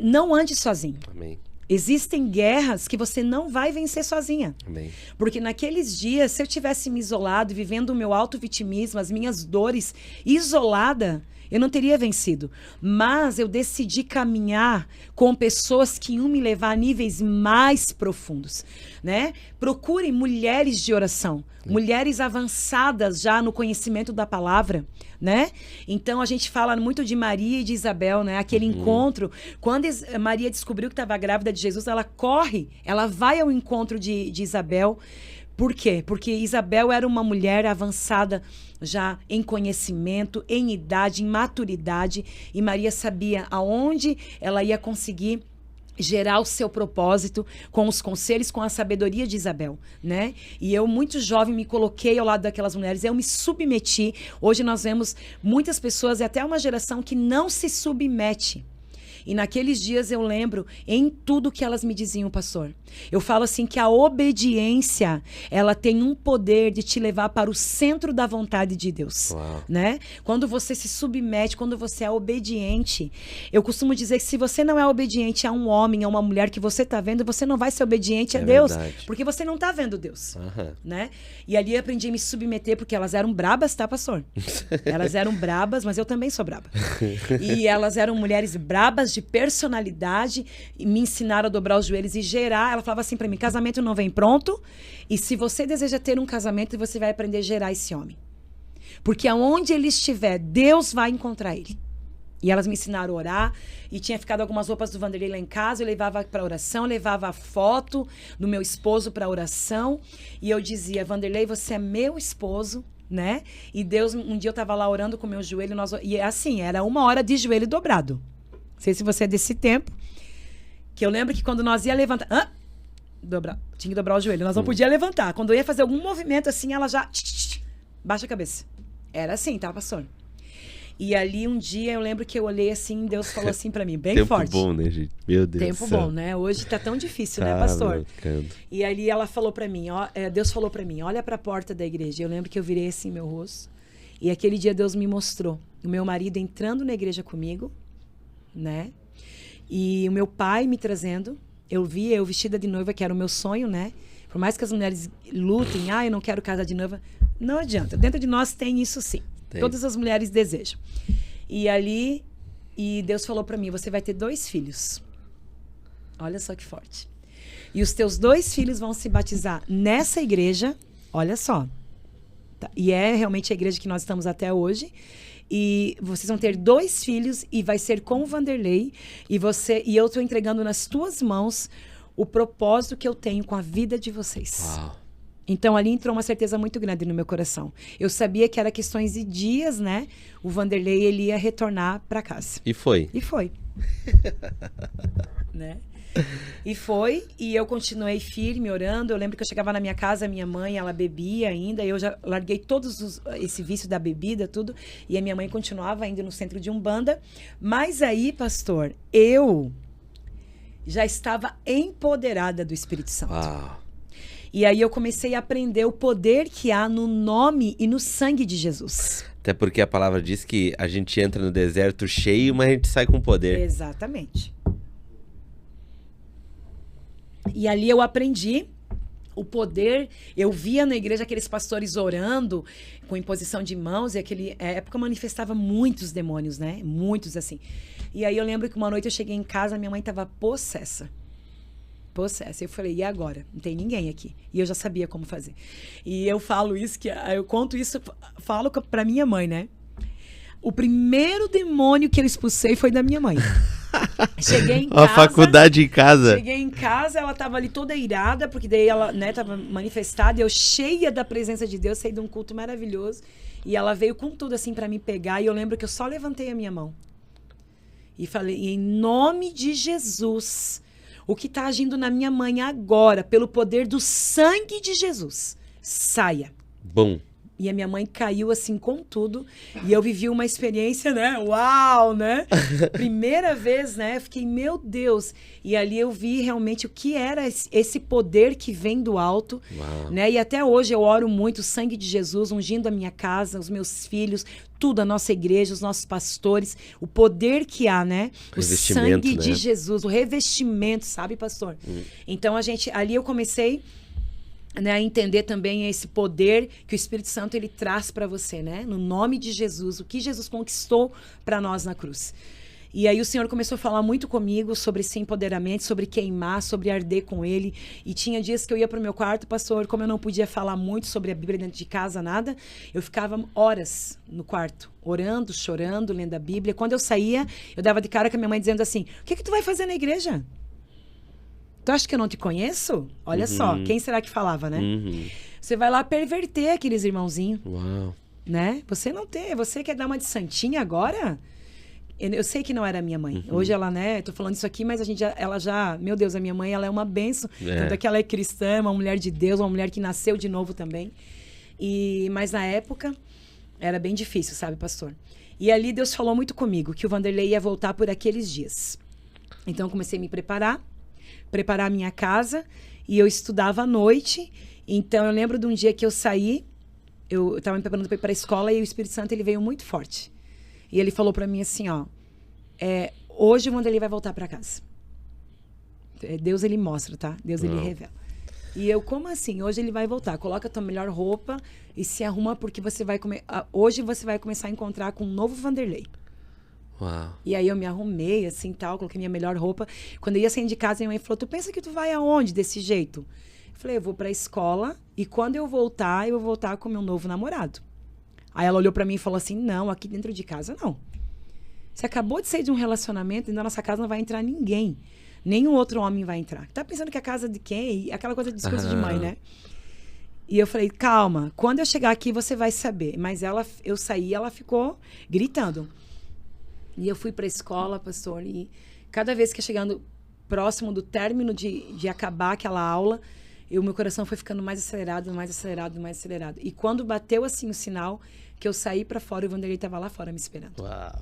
não ande sozinho. Amém. Existem guerras que você não vai vencer sozinha. Amém. Porque naqueles dias, se eu tivesse me isolado, vivendo o meu auto-vitimismo, as minhas dores, isolada, eu não teria vencido. Mas eu decidi caminhar com pessoas que iam me levar a níveis mais profundos, né? Procurem mulheres de oração, mulheres avançadas já no conhecimento da palavra, né? Então a gente fala muito de Maria e de Isabel, né? Aquele encontro, quando Maria descobriu que estava grávida de Jesus, ela corre, ela vai ao encontro de Isabel. Por quê? Porque Isabel era uma mulher avançada já em conhecimento, em idade, em maturidade, e Maria sabia aonde ela ia conseguir gerar o seu propósito com os conselhos, com a sabedoria de Isabel, né? E eu, muito jovem, me coloquei ao lado daquelas mulheres, eu me submeti. Hoje nós vemos muitas pessoas, e até uma geração que não se submete. E naqueles dias eu lembro em tudo que elas me diziam, pastor. Eu falo assim que a obediência, ela tem um poder de te levar para o centro da vontade de Deus, né? Quando você se submete, quando você é obediente. Eu costumo dizer que se você não é obediente a um homem, a uma mulher que você está vendo, você não vai ser obediente a Deus, verdade. porque você não está vendo Deus, né? E ali eu aprendi a me submeter, porque elas eram brabas, tá, pastor? Elas eram brabas, mas eu também sou braba. E elas eram mulheres brabas, de personalidade, e me ensinaram a dobrar os joelhos e gerar. Ela falava assim pra mim, casamento não vem pronto, e se você deseja ter um casamento, você vai aprender a gerar esse homem. Porque aonde ele estiver, Deus vai encontrar ele. E elas me ensinaram a orar, e tinha ficado algumas roupas do Vanderlei lá em casa, eu levava para oração, levava a foto do meu esposo para oração, e eu dizia, Vanderlei, você é meu esposo, né? E Deus, um dia eu tava lá orando com o meu joelho, e assim, era 1 hora de joelho dobrado. Não sei se você é desse tempo, que eu lembro que quando nós ia levantar, tinha que dobrar o joelho, nós não podia levantar. Quando eu ia fazer algum movimento assim, ela já baixa a cabeça. Era assim, tá, pastor? E ali um dia eu lembro que eu olhei assim, Deus falou assim pra mim, bem forte. Tempo bom, né, gente? Meu Deus Tempo bom, né? Hoje tá tão difícil, né, pastor? E ali ela falou pra mim, Deus falou pra mim, olha pra porta da igreja. Eu lembro que eu virei assim meu rosto, e aquele dia Deus me mostrou o meu marido entrando na igreja comigo, né? E o meu pai me trazendo, eu vestida de noiva, que era o meu sonho, né? Por mais que as mulheres lutem, eu não quero casar de noiva, não adianta. Dentro de nós tem isso sim. Todas as mulheres desejam. E ali, Deus falou pra mim, você vai ter 2 filhos. Olha só que forte. E os teus 2 filhos vão se batizar nessa igreja, olha só. Tá? E é realmente a igreja que nós estamos até hoje. E vocês vão ter 2 filhos e vai ser com o Vanderlei. E eu estou entregando nas tuas mãos o propósito que eu tenho com a vida de vocês. Uau. Então ali entrou uma certeza muito grande no meu coração. Eu sabia que era questões de dias, né? O Vanderlei, ele ia retornar para casa. E foi. Né? E foi, e eu continuei firme, orando. Eu lembro que eu chegava na minha casa, minha mãe, ela bebia ainda, eu já larguei esse vício da bebida, tudo, e a minha mãe continuava indo no centro de Umbanda. Mas aí, pastor, eu já estava empoderada do Espírito Santo. E aí eu comecei a aprender o poder que há no nome e no sangue de Jesus. Até porque a palavra diz que a gente entra no deserto cheio, mas a gente sai com poder. Exatamente. E ali eu aprendi o poder. Eu via na igreja aqueles pastores orando com imposição de mãos, e aquele época manifestava muitos demônios, né? Muitos, assim. E aí eu lembro que uma noite eu cheguei em casa, minha mãe estava possessa. Eu falei, e agora? Não tem ninguém aqui. E eu já sabia como fazer. E eu falo isso, eu conto isso, falo pra minha mãe, né? O primeiro demônio que eu expulsei foi da minha mãe. Cheguei em casa. A faculdade em casa. Cheguei em casa, ela tava ali toda irada, porque daí ela, né, tava manifestada, eu cheia da presença de Deus, saí de um culto maravilhoso, e ela veio com tudo assim pra me pegar, e eu lembro que eu só levantei a minha mão. E falei, em nome de Jesus, o que tá agindo na minha mãe agora, pelo poder do sangue de Jesus, saia. Bom. E a minha mãe caiu assim com tudo. E eu vivi uma experiência, né? Uau, né? Primeira vez, né? Fiquei, meu Deus. E ali eu vi realmente o que era esse poder que vem do alto. Uau. Né? E até hoje eu oro muito o sangue de Jesus ungindo a minha casa, os meus filhos, tudo, a nossa igreja, os nossos pastores. O poder que há, né? O sangue de Jesus, o revestimento, sabe, pastor? Então, ali eu comecei... né, a entender também esse poder que o Espírito Santo ele traz para você, né? No nome de Jesus, o que Jesus conquistou para nós na cruz. E aí o Senhor começou a falar muito comigo sobre esse empoderamento, sobre queimar, sobre arder com Ele. E tinha dias que eu ia para o meu quarto, pastor, como eu não podia falar muito sobre a Bíblia dentro de casa, nada, eu ficava horas no quarto, orando, chorando, lendo a Bíblia. Quando eu saía, eu dava de cara com a minha mãe dizendo assim, o que tu vai fazer na igreja? Tu acha que eu não te conheço? Olha só, quem será que falava, né? Você vai lá perverter aqueles irmãozinhos. Uau. Né? Você quer dar uma de santinha agora? Eu sei que não era a minha mãe. Hoje ela, né? Tô falando isso aqui, mas ela já... Meu Deus, a minha mãe, ela é uma bênção. Tanto é que ela é cristã, uma mulher de Deus, uma mulher que nasceu de novo também. Mas na época, era bem difícil, sabe, pastor? E ali Deus falou muito comigo, que o Vanderlei ia voltar por aqueles dias. Então eu comecei a me preparar a minha casa, e eu estudava à noite. Então, eu lembro de um dia que eu saí, eu estava me preparando para ir para a escola, e o Espírito Santo ele veio muito forte. E ele falou para mim assim, ó, hoje o Vanderlei vai voltar para casa. Deus, ele mostra, tá? Deus, ele revela. E eu, como assim? Hoje ele vai voltar. Coloca a tua melhor roupa e se arruma, porque hoje você vai começar a encontrar com um novo Vanderlei. Uau. E aí eu me arrumei, assim, tal, coloquei minha melhor roupa. Quando eu ia sair de casa, minha mãe falou, tu pensa que tu vai aonde desse jeito? Eu falei, eu vou pra escola e quando eu vou voltar com meu novo namorado. Aí ela olhou pra mim e falou assim, não, aqui dentro de casa não. Você acabou de sair de um relacionamento e na nossa casa não vai entrar ninguém. Nenhum outro homem vai entrar. Tá pensando que é a casa de quem? Aquela coisa de discurso de mãe, né? E eu falei, calma, quando eu chegar aqui você vai saber. Mas eu saí e ela ficou gritando. E eu fui para a escola, pastor, e cada vez que ia chegando próximo do término de acabar aquela aula, meu coração foi ficando mais acelerado, mais acelerado, mais acelerado. E quando bateu assim o sinal, que eu saí para fora, o Vanderlei estava lá fora me esperando. Uau,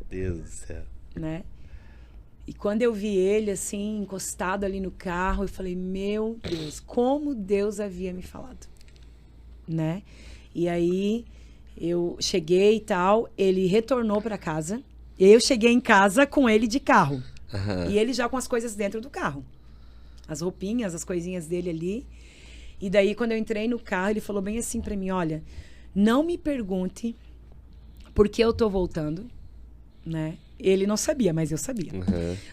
Deus do céu. Né? E quando eu vi ele, assim, encostado ali no carro, eu falei, meu Deus, como Deus havia me falado. Né? E aí, eu cheguei e tal, ele retornou para casa. Eu cheguei em casa com ele de carro. E ele já com as coisas dentro do carro. As roupinhas, as coisinhas dele ali. E daí, quando eu entrei no carro, ele falou bem assim pra mim, olha, não me pergunte por que eu tô voltando, né? Ele não sabia, mas eu sabia.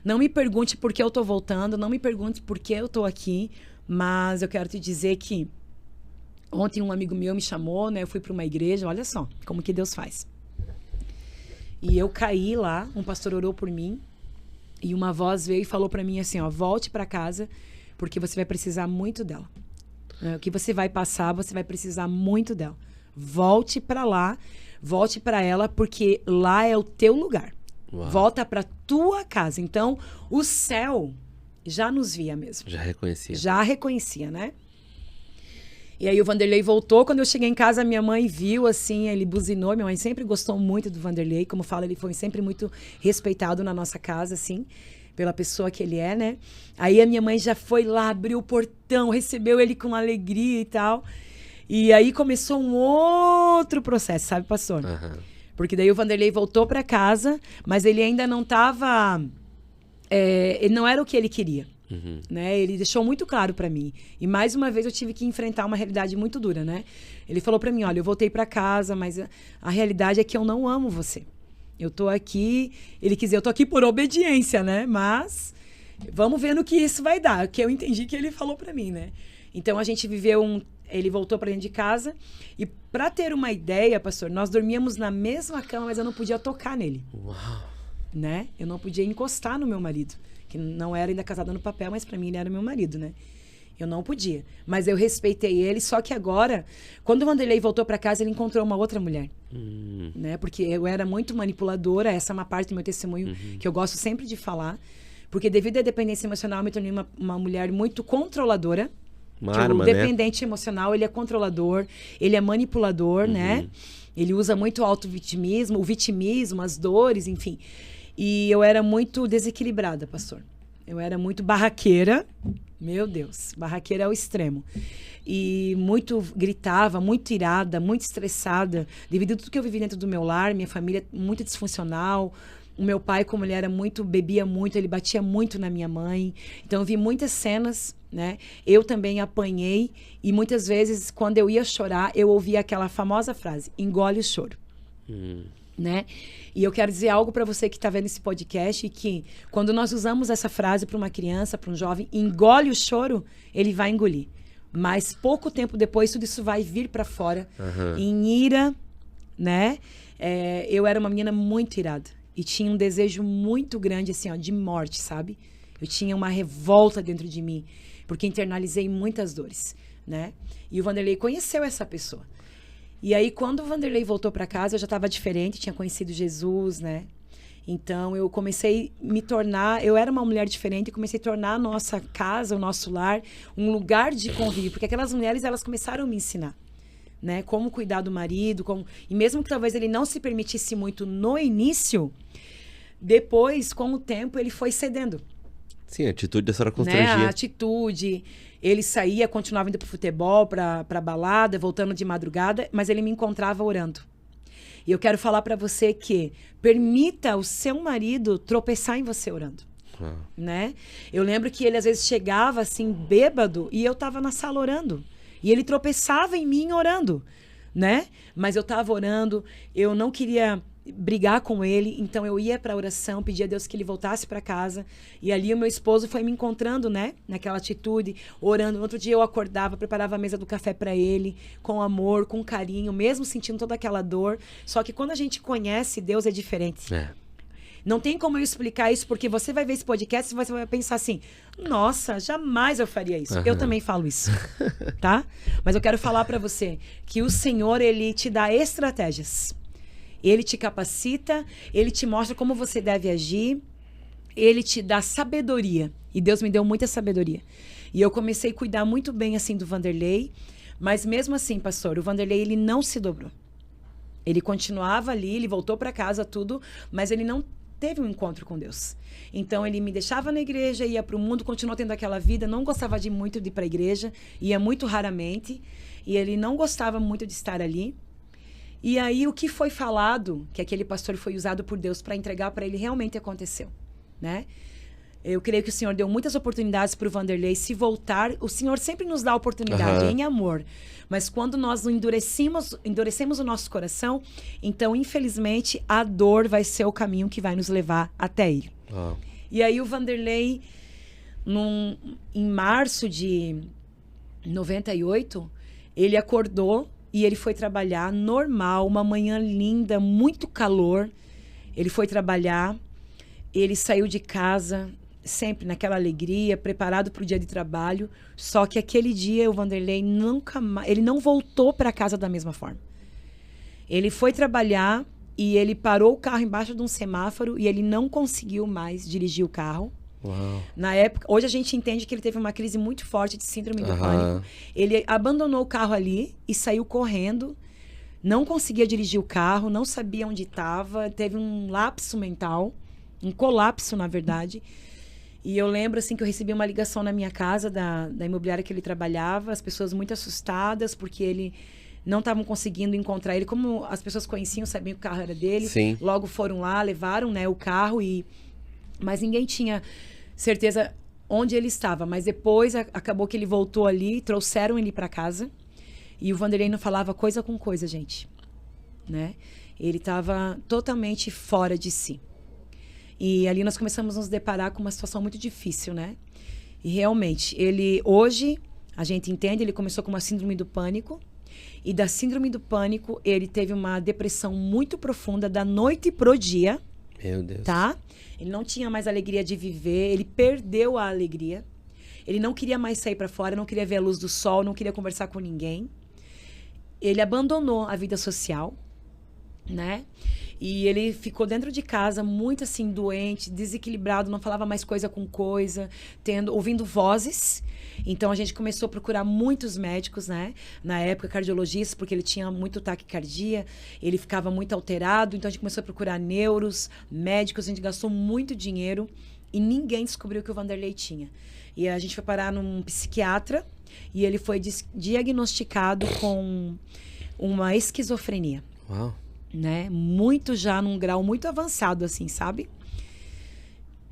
Não me pergunte por que eu tô voltando, não me pergunte por que eu tô aqui, mas eu quero te dizer que ontem um amigo meu me chamou, né? Eu fui pra uma igreja, olha só como que Deus faz. E eu caí lá, um pastor orou por mim, e uma voz veio e falou pra mim assim, ó, volte pra casa, porque você vai precisar muito dela. O que você vai passar, você vai precisar muito dela. Volte pra lá, volte pra ela, porque lá é o teu lugar. Uau. Volta pra tua casa. Então, o céu já nos via mesmo. Já reconhecia. Já reconhecia, né? E aí o Vanderlei voltou. Quando eu cheguei em casa, minha mãe viu, assim, ele buzinou. Minha mãe sempre gostou muito do Vanderlei. Como fala, ele foi sempre muito respeitado na nossa casa, assim, pela pessoa que ele é, né? Aí a minha mãe já foi lá, abriu o portão, recebeu ele com alegria e tal. E aí começou um outro processo, sabe, pastor? Porque daí o Vanderlei voltou para casa, mas ele ainda não estava... ele não era o que ele queria. Né? Ele deixou muito claro para mim. E mais uma vez eu tive que enfrentar uma realidade muito dura, né? Ele falou para mim, olha, eu voltei para casa, mas a realidade é que eu não amo você. Eu tô aqui, eu tô aqui por obediência, né? Mas vamos ver no que isso vai dar, que eu entendi que ele falou para mim, né? Então a gente viveu ele voltou para dentro de casa e para ter uma ideia, pastor, nós dormíamos na mesma cama, mas eu não podia tocar nele. Uau. Né? Eu não podia encostar no meu marido, que não era ainda casado no papel, mas para mim ele era meu marido, né? Eu não podia. Mas eu respeitei ele, só que agora, quando o Vanderlei voltou para casa, ele encontrou uma outra mulher. Né? Porque eu era muito manipuladora, essa é uma parte do meu testemunho que eu gosto sempre de falar. Porque devido à dependência emocional, eu me tornei uma mulher muito controladora. Uma que arma, o né? dependente emocional, ele é controlador, ele é manipulador, né? Ele usa muito o auto-vitimismo, o vitimismo, as dores, enfim. E eu era muito desequilibrada, pastor. Eu era muito barraqueira. Meu Deus, barraqueira ao extremo. E muito gritava, muito irada, muito estressada, devido a tudo que eu vivi dentro do meu lar, minha família muito disfuncional. O meu pai, como ele era muito, bebia muito, ele batia muito na minha mãe. Então eu vi muitas cenas, né? Eu também apanhei e muitas vezes quando eu ia chorar, eu ouvia aquela famosa frase: engole o choro. Né? E eu quero dizer algo para você que está vendo esse podcast, que quando nós usamos essa frase para uma criança, para um jovem, engole o choro, ele vai engolir. Mas pouco tempo depois, tudo isso vai vir para fora em ira, né? Eu era uma menina muito irada e tinha um desejo muito grande, assim, ó, de morte, sabe? Eu tinha uma revolta dentro de mim, porque internalizei muitas dores, né? E o Vanderlei conheceu essa pessoa. E aí, quando o Vanderlei voltou para casa, eu já estava diferente, tinha conhecido Jesus, né? Então, eu comecei a me tornar... Eu era uma mulher diferente e comecei a tornar a nossa casa, o nosso lar, um lugar de convívio. Porque aquelas mulheres, elas começaram a me ensinar, né? Como cuidar do marido, como... E mesmo que talvez ele não se permitisse muito no início, depois, com o tempo, ele foi cedendo. Sim, a atitude da senhora Né? constrangia. A atitude... Ele saía, continuava indo pro futebol, pra balada, voltando de madrugada, mas ele me encontrava orando. E eu quero falar para você que permita o seu marido tropeçar em você orando. Né? Eu lembro que ele às vezes chegava assim, bêbado, e eu tava na sala orando. E ele tropeçava em mim orando, né? Mas eu tava orando, eu não queria brigar com ele, então eu ia para oração, pedia a Deus que ele voltasse para casa, e ali o meu esposo foi me encontrando, né, naquela atitude, orando. No outro dia eu acordava, preparava a mesa do café para ele, com amor, com carinho, mesmo sentindo toda aquela dor. Só que quando a gente conhece Deus é diferente. Não tem como eu explicar isso, porque você vai ver esse podcast e você vai pensar assim: nossa, jamais eu faria isso. Eu também falo isso, tá? Mas eu quero falar para você que o Senhor, ele te dá estratégias. Ele te capacita, ele te mostra como você deve agir, ele te dá sabedoria. E Deus me deu muita sabedoria. E eu comecei a cuidar muito bem, assim, do Vanderlei. Mas mesmo assim, pastor, o Vanderlei, ele não se dobrou. Ele continuava ali, ele voltou para casa, tudo, mas ele não teve um encontro com Deus. Então, ele me deixava na igreja, ia para o mundo, continuou tendo aquela vida, não gostava muito de ir para a igreja, ia muito raramente, e ele não gostava muito de estar ali. E aí, o que foi falado, que aquele pastor foi usado por Deus para entregar para ele, realmente aconteceu, né? Eu creio que o Senhor deu muitas oportunidades para o Vanderlei se voltar. O Senhor sempre nos dá oportunidade, em amor. Mas quando nós endurecemos o nosso coração, então, infelizmente, a dor vai ser o caminho que vai nos levar até ele. E aí, o Vanderlei, em março de 98, ele acordou e ele foi trabalhar normal, uma manhã linda, muito calor. Ele foi trabalhar, ele saiu de casa, sempre naquela alegria, preparado para o dia de trabalho. Só que aquele dia o Vanderlei ele não voltou para casa da mesma forma. Ele foi trabalhar e ele parou o carro embaixo de um semáforo e ele não conseguiu mais dirigir o carro. Na época, hoje a gente entende que ele teve uma crise muito forte de síndrome do pânico. Ele abandonou o carro ali e saiu correndo. Não conseguia dirigir o carro, não sabia onde estava, teve um lapso mental, um colapso, na verdade. E eu lembro assim que eu recebi uma ligação na minha casa da imobiliária que ele trabalhava, as pessoas muito assustadas porque ele não estavam conseguindo encontrar ele. Como as pessoas conheciam, sabiam que o carro era dele, logo foram lá, levaram, né, o carro, mas ninguém tinha certeza onde ele estava. Mas depois acabou que ele voltou ali, trouxeram ele para casa. E o Vanderlei não falava coisa com coisa, gente, né? Ele estava totalmente fora de si. E ali nós começamos a nos deparar com uma situação muito difícil, né? E realmente, hoje, a gente entende, ele começou com uma síndrome do pânico. E da síndrome do pânico, ele teve uma depressão muito profunda da noite pro dia. Meu Deus. Tá? Ele não tinha mais alegria de viver, ele perdeu a alegria. Ele não queria mais sair para fora, não queria ver a luz do sol, não queria conversar com ninguém. Ele abandonou a vida social, né? E ele ficou dentro de casa muito assim doente, desequilibrado, não falava mais coisa com coisa, ouvindo vozes. Então a gente começou a procurar muitos médicos, né? Na época cardiologistas, porque ele tinha muito taquicardia, ele ficava muito alterado, então a gente começou a procurar neuros, médicos, a gente gastou muito dinheiro e ninguém descobriu o que o Vanderlei tinha. E a gente foi parar num psiquiatra e ele foi diagnosticado com uma esquizofrenia. Uau. Né? Muito já num grau muito avançado, assim, sabe?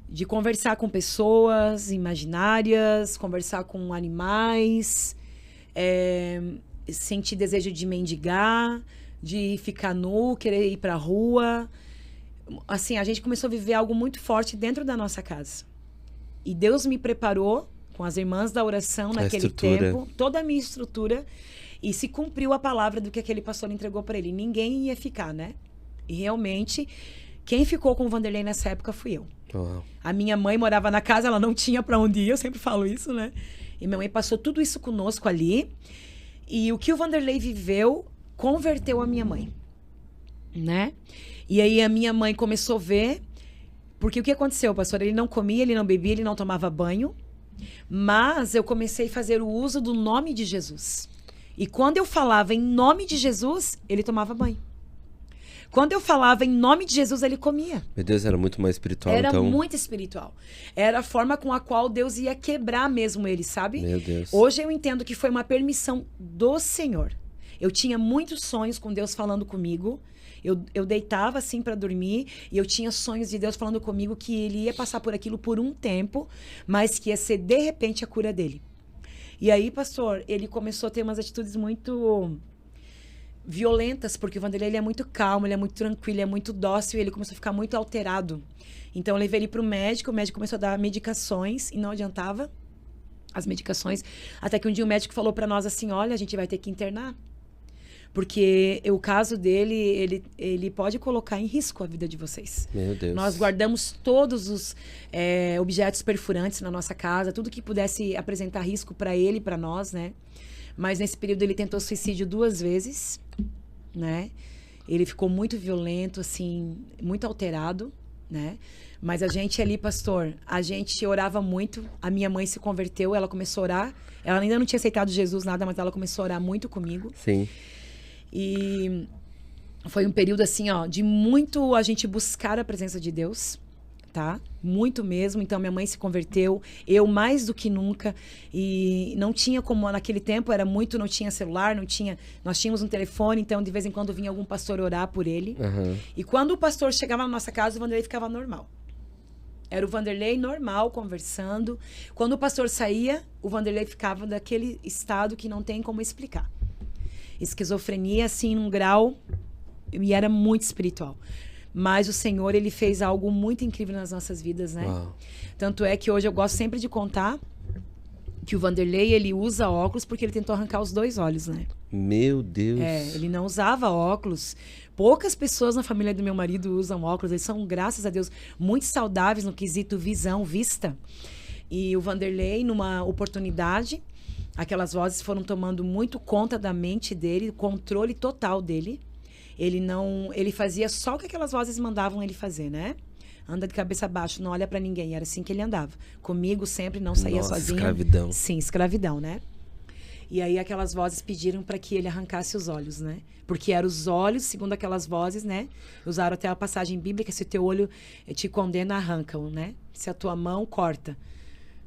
De conversar com pessoas imaginárias, conversar com animais, sentir desejo de mendigar, de ficar nu, querer ir pra rua. Assim, a gente começou a viver algo muito forte dentro da nossa casa. E Deus me preparou com as irmãs da oração naquele tempo, toda a minha estrutura. E se cumpriu a palavra do que aquele pastor entregou para ele. Ninguém ia ficar, né? E realmente, quem ficou com o Vanderlei nessa época fui eu. Uau. A minha mãe morava na casa, ela não tinha para onde ir, eu sempre falo isso, né? E minha mãe passou tudo isso conosco ali. E o que o Vanderlei viveu converteu a minha mãe, né? E aí a minha mãe começou a ver, porque o que aconteceu, pastor? Ele não comia, ele não bebia, ele não tomava banho, mas eu comecei a fazer o uso do nome de Jesus. E quando eu falava em nome de Jesus, ele tomava banho. Quando eu falava em nome de Jesus, ele comia. Meu Deus, era muito mais espiritual, Era então. muito espiritual. Era a forma com a qual Deus ia quebrar mesmo ele, sabe? Meu Deus. Hoje eu entendo que foi uma permissão do Senhor. Eu tinha muitos sonhos com Deus falando comigo. Eu deitava assim para dormir e eu tinha sonhos de Deus falando comigo que ele ia passar por aquilo por um tempo, mas que ia ser de repente a cura dele. E aí, pastor, ele começou a ter umas atitudes muito violentas, porque o Vanderlei ele é muito calmo, ele é muito tranquilo, ele é muito dócil e ele começou a ficar muito alterado. Então, eu levei ele para o médico começou a dar medicações e não adiantava as medicações. Até que um dia o médico falou para nós assim, olha, a gente vai ter que internar. Porque o caso dele, ele pode colocar em risco a vida de vocês. Meu Deus. Nós guardamos todos os objetos perfurantes na nossa casa, tudo que pudesse apresentar risco para ele e para nós, né? Mas nesse período ele tentou suicídio 2 vezes, né? Ele ficou muito violento, assim, muito alterado, né? Mas a gente ali, pastor, a gente orava muito. A minha mãe se converteu, ela começou a orar. Ela ainda não tinha aceitado Jesus, nada, mas ela começou a orar muito comigo. Sim. E foi um período assim, ó, de muito a gente buscar a presença de Deus, tá? Muito mesmo. Então minha mãe se converteu, eu mais do que nunca. E não tinha como naquele tempo, não tinha celular, nós tínhamos um telefone, então de vez em quando vinha algum pastor orar por ele. Uhum. E quando o pastor chegava na nossa casa, o Vanderlei ficava normal. Era o Vanderlei normal, conversando. Quando o pastor saía, o Vanderlei ficava daquele estado que não tem como explicar. Esquizofrenia, assim, num grau, e era muito espiritual. Mas o Senhor, ele fez algo muito incrível nas nossas vidas, né? Uau. Tanto é que hoje eu gosto sempre de contar que o Vanderlei, ele usa óculos porque ele tentou arrancar os 2 olhos, né? Meu Deus. Ele não usava óculos. Poucas pessoas na família do meu marido usam óculos. Eles são, graças a Deus, muito saudáveis no quesito visão, vista. E o Vanderlei, numa oportunidade, aquelas vozes foram tomando muito conta da mente dele, controle total dele. Ele fazia só o que aquelas vozes mandavam ele fazer, né? Anda de cabeça baixa, não olha pra ninguém. Era assim que ele andava. Comigo sempre, não saía sozinho. Escravidão. Sim, escravidão, né? E aí aquelas vozes pediram para que ele arrancasse os olhos, né? Porque eram os olhos, segundo aquelas vozes, né? Usaram até a passagem bíblica, se o teu olho te condena, arranca-o, né? Se a tua mão, corta.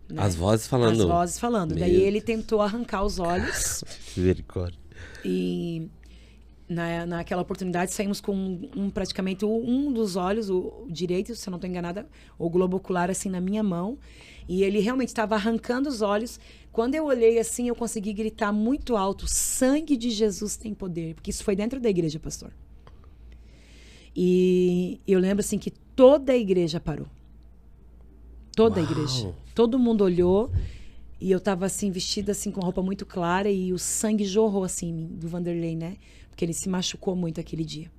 Né? As vozes falando. As vozes falando. Daí ele tentou arrancar os olhos. Misericórdia. E naquela oportunidade saímos com praticamente um dos olhos, o direito, se eu não estou enganada, o globo ocular assim na minha mão. E ele realmente estava arrancando os olhos. Quando eu olhei assim, eu consegui gritar muito alto: sangue de Jesus tem poder. Porque isso foi dentro da igreja, pastor. E eu lembro assim que toda a igreja parou. Toda a igreja. Todo mundo olhou. E eu estava assim, vestida assim, com roupa muito clara. E o sangue jorrou assim em mim, do Vanderlei, né? Porque ele se machucou muito aquele dia.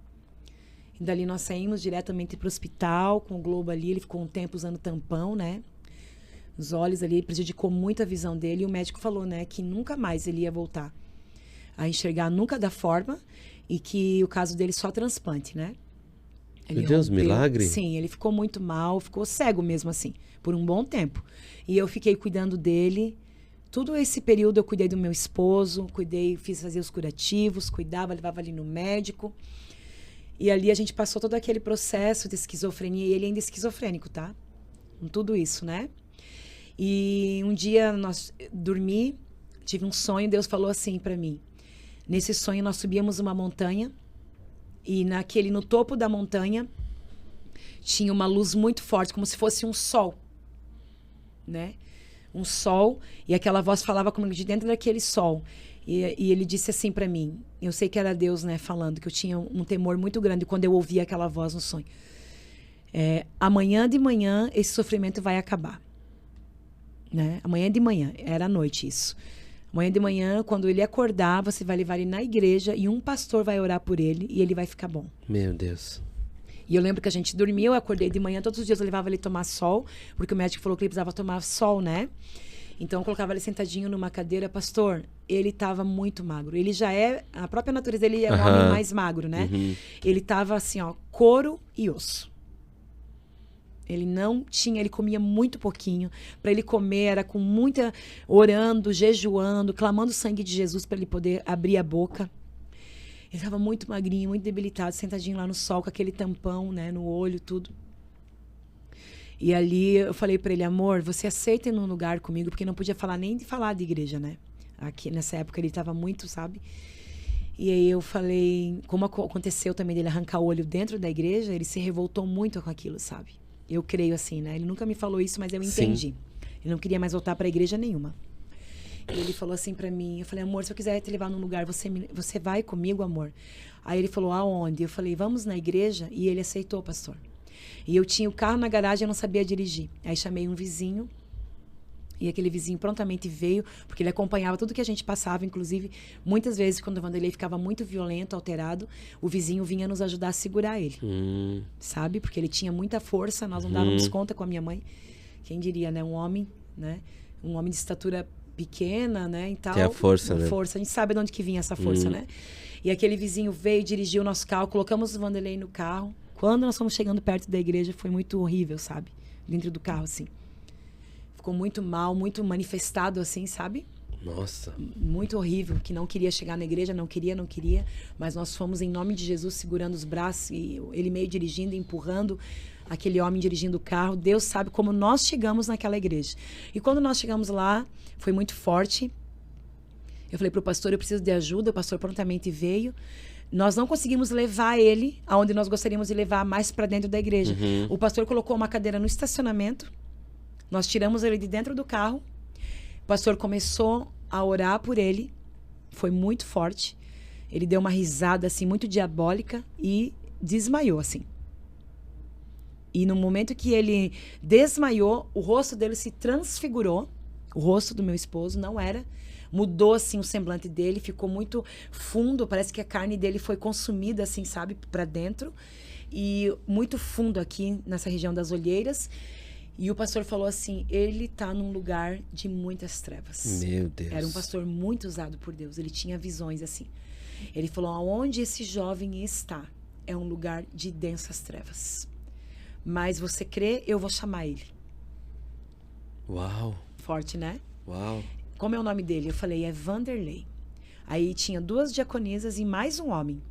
E dali nós saímos diretamente para o hospital, com o globo ali. Ele ficou um tempo usando tampão, né? Os olhos ali, prejudicou muito a visão dele. E o médico falou, né, que nunca mais ele ia voltar a enxergar, nunca da forma. e que o caso dele só transplante, né? Meu Deus, milagre? Sim, ele ficou muito mal, ficou cego mesmo assim, por um bom tempo. E eu fiquei cuidando dele. Todo esse período eu cuidei do meu esposo, fazer os curativos, cuidava, levava ele no médico. E ali a gente passou todo aquele processo de esquizofrenia, e ele ainda é esquizofrênico, tá? Com tudo isso, né? E um dia dormi, tive um sonho, Deus falou assim pra mim. Nesse sonho nós subíamos uma montanha, e no topo da montanha tinha uma luz muito forte, como se fosse um sol, né? Um sol, e aquela voz falava comigo de dentro daquele sol. E ele disse assim pra mim, eu sei que era Deus, né, falando, que eu tinha um temor muito grande quando eu ouvia aquela voz no sonho. Amanhã de manhã esse sofrimento vai acabar. Né? Amanhã de manhã, era à noite isso. Amanhã de manhã, quando ele acordar, você vai levar ele na igreja e um pastor vai orar por ele e ele vai ficar bom. Meu Deus. E eu lembro que a gente dormia, eu acordei de manhã, todos os dias eu levava ele tomar sol, porque o médico falou que ele precisava tomar sol, né? Então eu colocava ele sentadinho numa cadeira. Pastor, ele estava muito magro. Ele já é, a própria natureza dele é um homem mais magro, né? Ele estava assim, ó, couro e osso. Ele não tinha, ele comia muito pouquinho. Para ele comer era com muita, orando, jejuando, clamando o sangue de Jesus para ele poder abrir a boca. Ele estava muito magrinho, muito debilitado, sentadinho lá no sol, com aquele tampão, né, no olho, tudo. E ali eu falei para ele, amor, você aceita ir num lugar comigo? Porque não podia falar nem de falar de igreja, né? Aqui, nessa época ele estava muito, sabe? E aí eu falei, como aconteceu também dele arrancar o olho dentro da igreja, ele se revoltou muito com aquilo, sabe? Eu creio assim, né? Ele nunca me falou isso, mas eu entendi. Sim. Ele não queria mais voltar para a igreja nenhuma. E ele falou assim pra mim, eu falei, amor, se eu quiser te levar num lugar, você vai comigo, amor? Aí ele falou, aonde? Eu falei, vamos na igreja? E ele aceitou, pastor. E eu tinha o carro na garagem, eu não sabia dirigir. Aí chamei um vizinho, e aquele vizinho prontamente veio, porque ele acompanhava tudo que a gente passava, inclusive, muitas vezes, quando o Vanderlei ficava muito violento, alterado, o vizinho vinha nos ajudar a segurar ele. Sabe? Porque ele tinha muita força, nós não dávamos conta com a minha mãe. Quem diria, né? Um homem de estatura pequena, né, e tal. Tem a força, né? A gente sabe de onde que vinha essa força, né? E aquele vizinho veio, dirigiu o nosso carro, colocamos o Vanderlei no carro. Quando nós fomos chegando perto da igreja, foi muito horrível, sabe? Dentro do carro, assim. Ficou muito mal, muito manifestado, assim, sabe? Nossa. Muito horrível, que não queria chegar na igreja, não queria. Mas nós fomos, em nome de Jesus, segurando os braços, e ele meio dirigindo, empurrando aquele homem dirigindo o carro. Deus sabe como nós chegamos naquela igreja. E quando nós chegamos lá, foi muito forte. Eu falei pro pastor, eu preciso de ajuda. O pastor prontamente veio. Nós não conseguimos levar ele aonde nós gostaríamos de levar, mais para dentro da igreja. O pastor colocou uma cadeira no estacionamento. Nós tiramos ele de dentro do carro. O pastor começou a orar por ele. Foi muito forte. Ele deu uma risada assim muito diabólica e desmaiou assim. E no momento que ele desmaiou, o rosto dele se transfigurou. O rosto do meu esposo não era. Mudou, assim, o semblante dele. Ficou muito fundo. Parece que a carne dele foi consumida, assim, sabe? Pra dentro. E muito fundo aqui, nessa região das olheiras. E o pastor falou assim, ele tá num lugar de muitas trevas. Meu Deus. Era um pastor muito usado por Deus. Ele tinha visões, assim. Ele falou, aonde esse jovem está é um lugar de densas trevas. Mas você crê, eu vou chamar ele. Uau. Forte, né? Uau. Como é o nome dele? Eu falei, é Vanderlei. Aí tinha 2 diaconisas e mais um homem.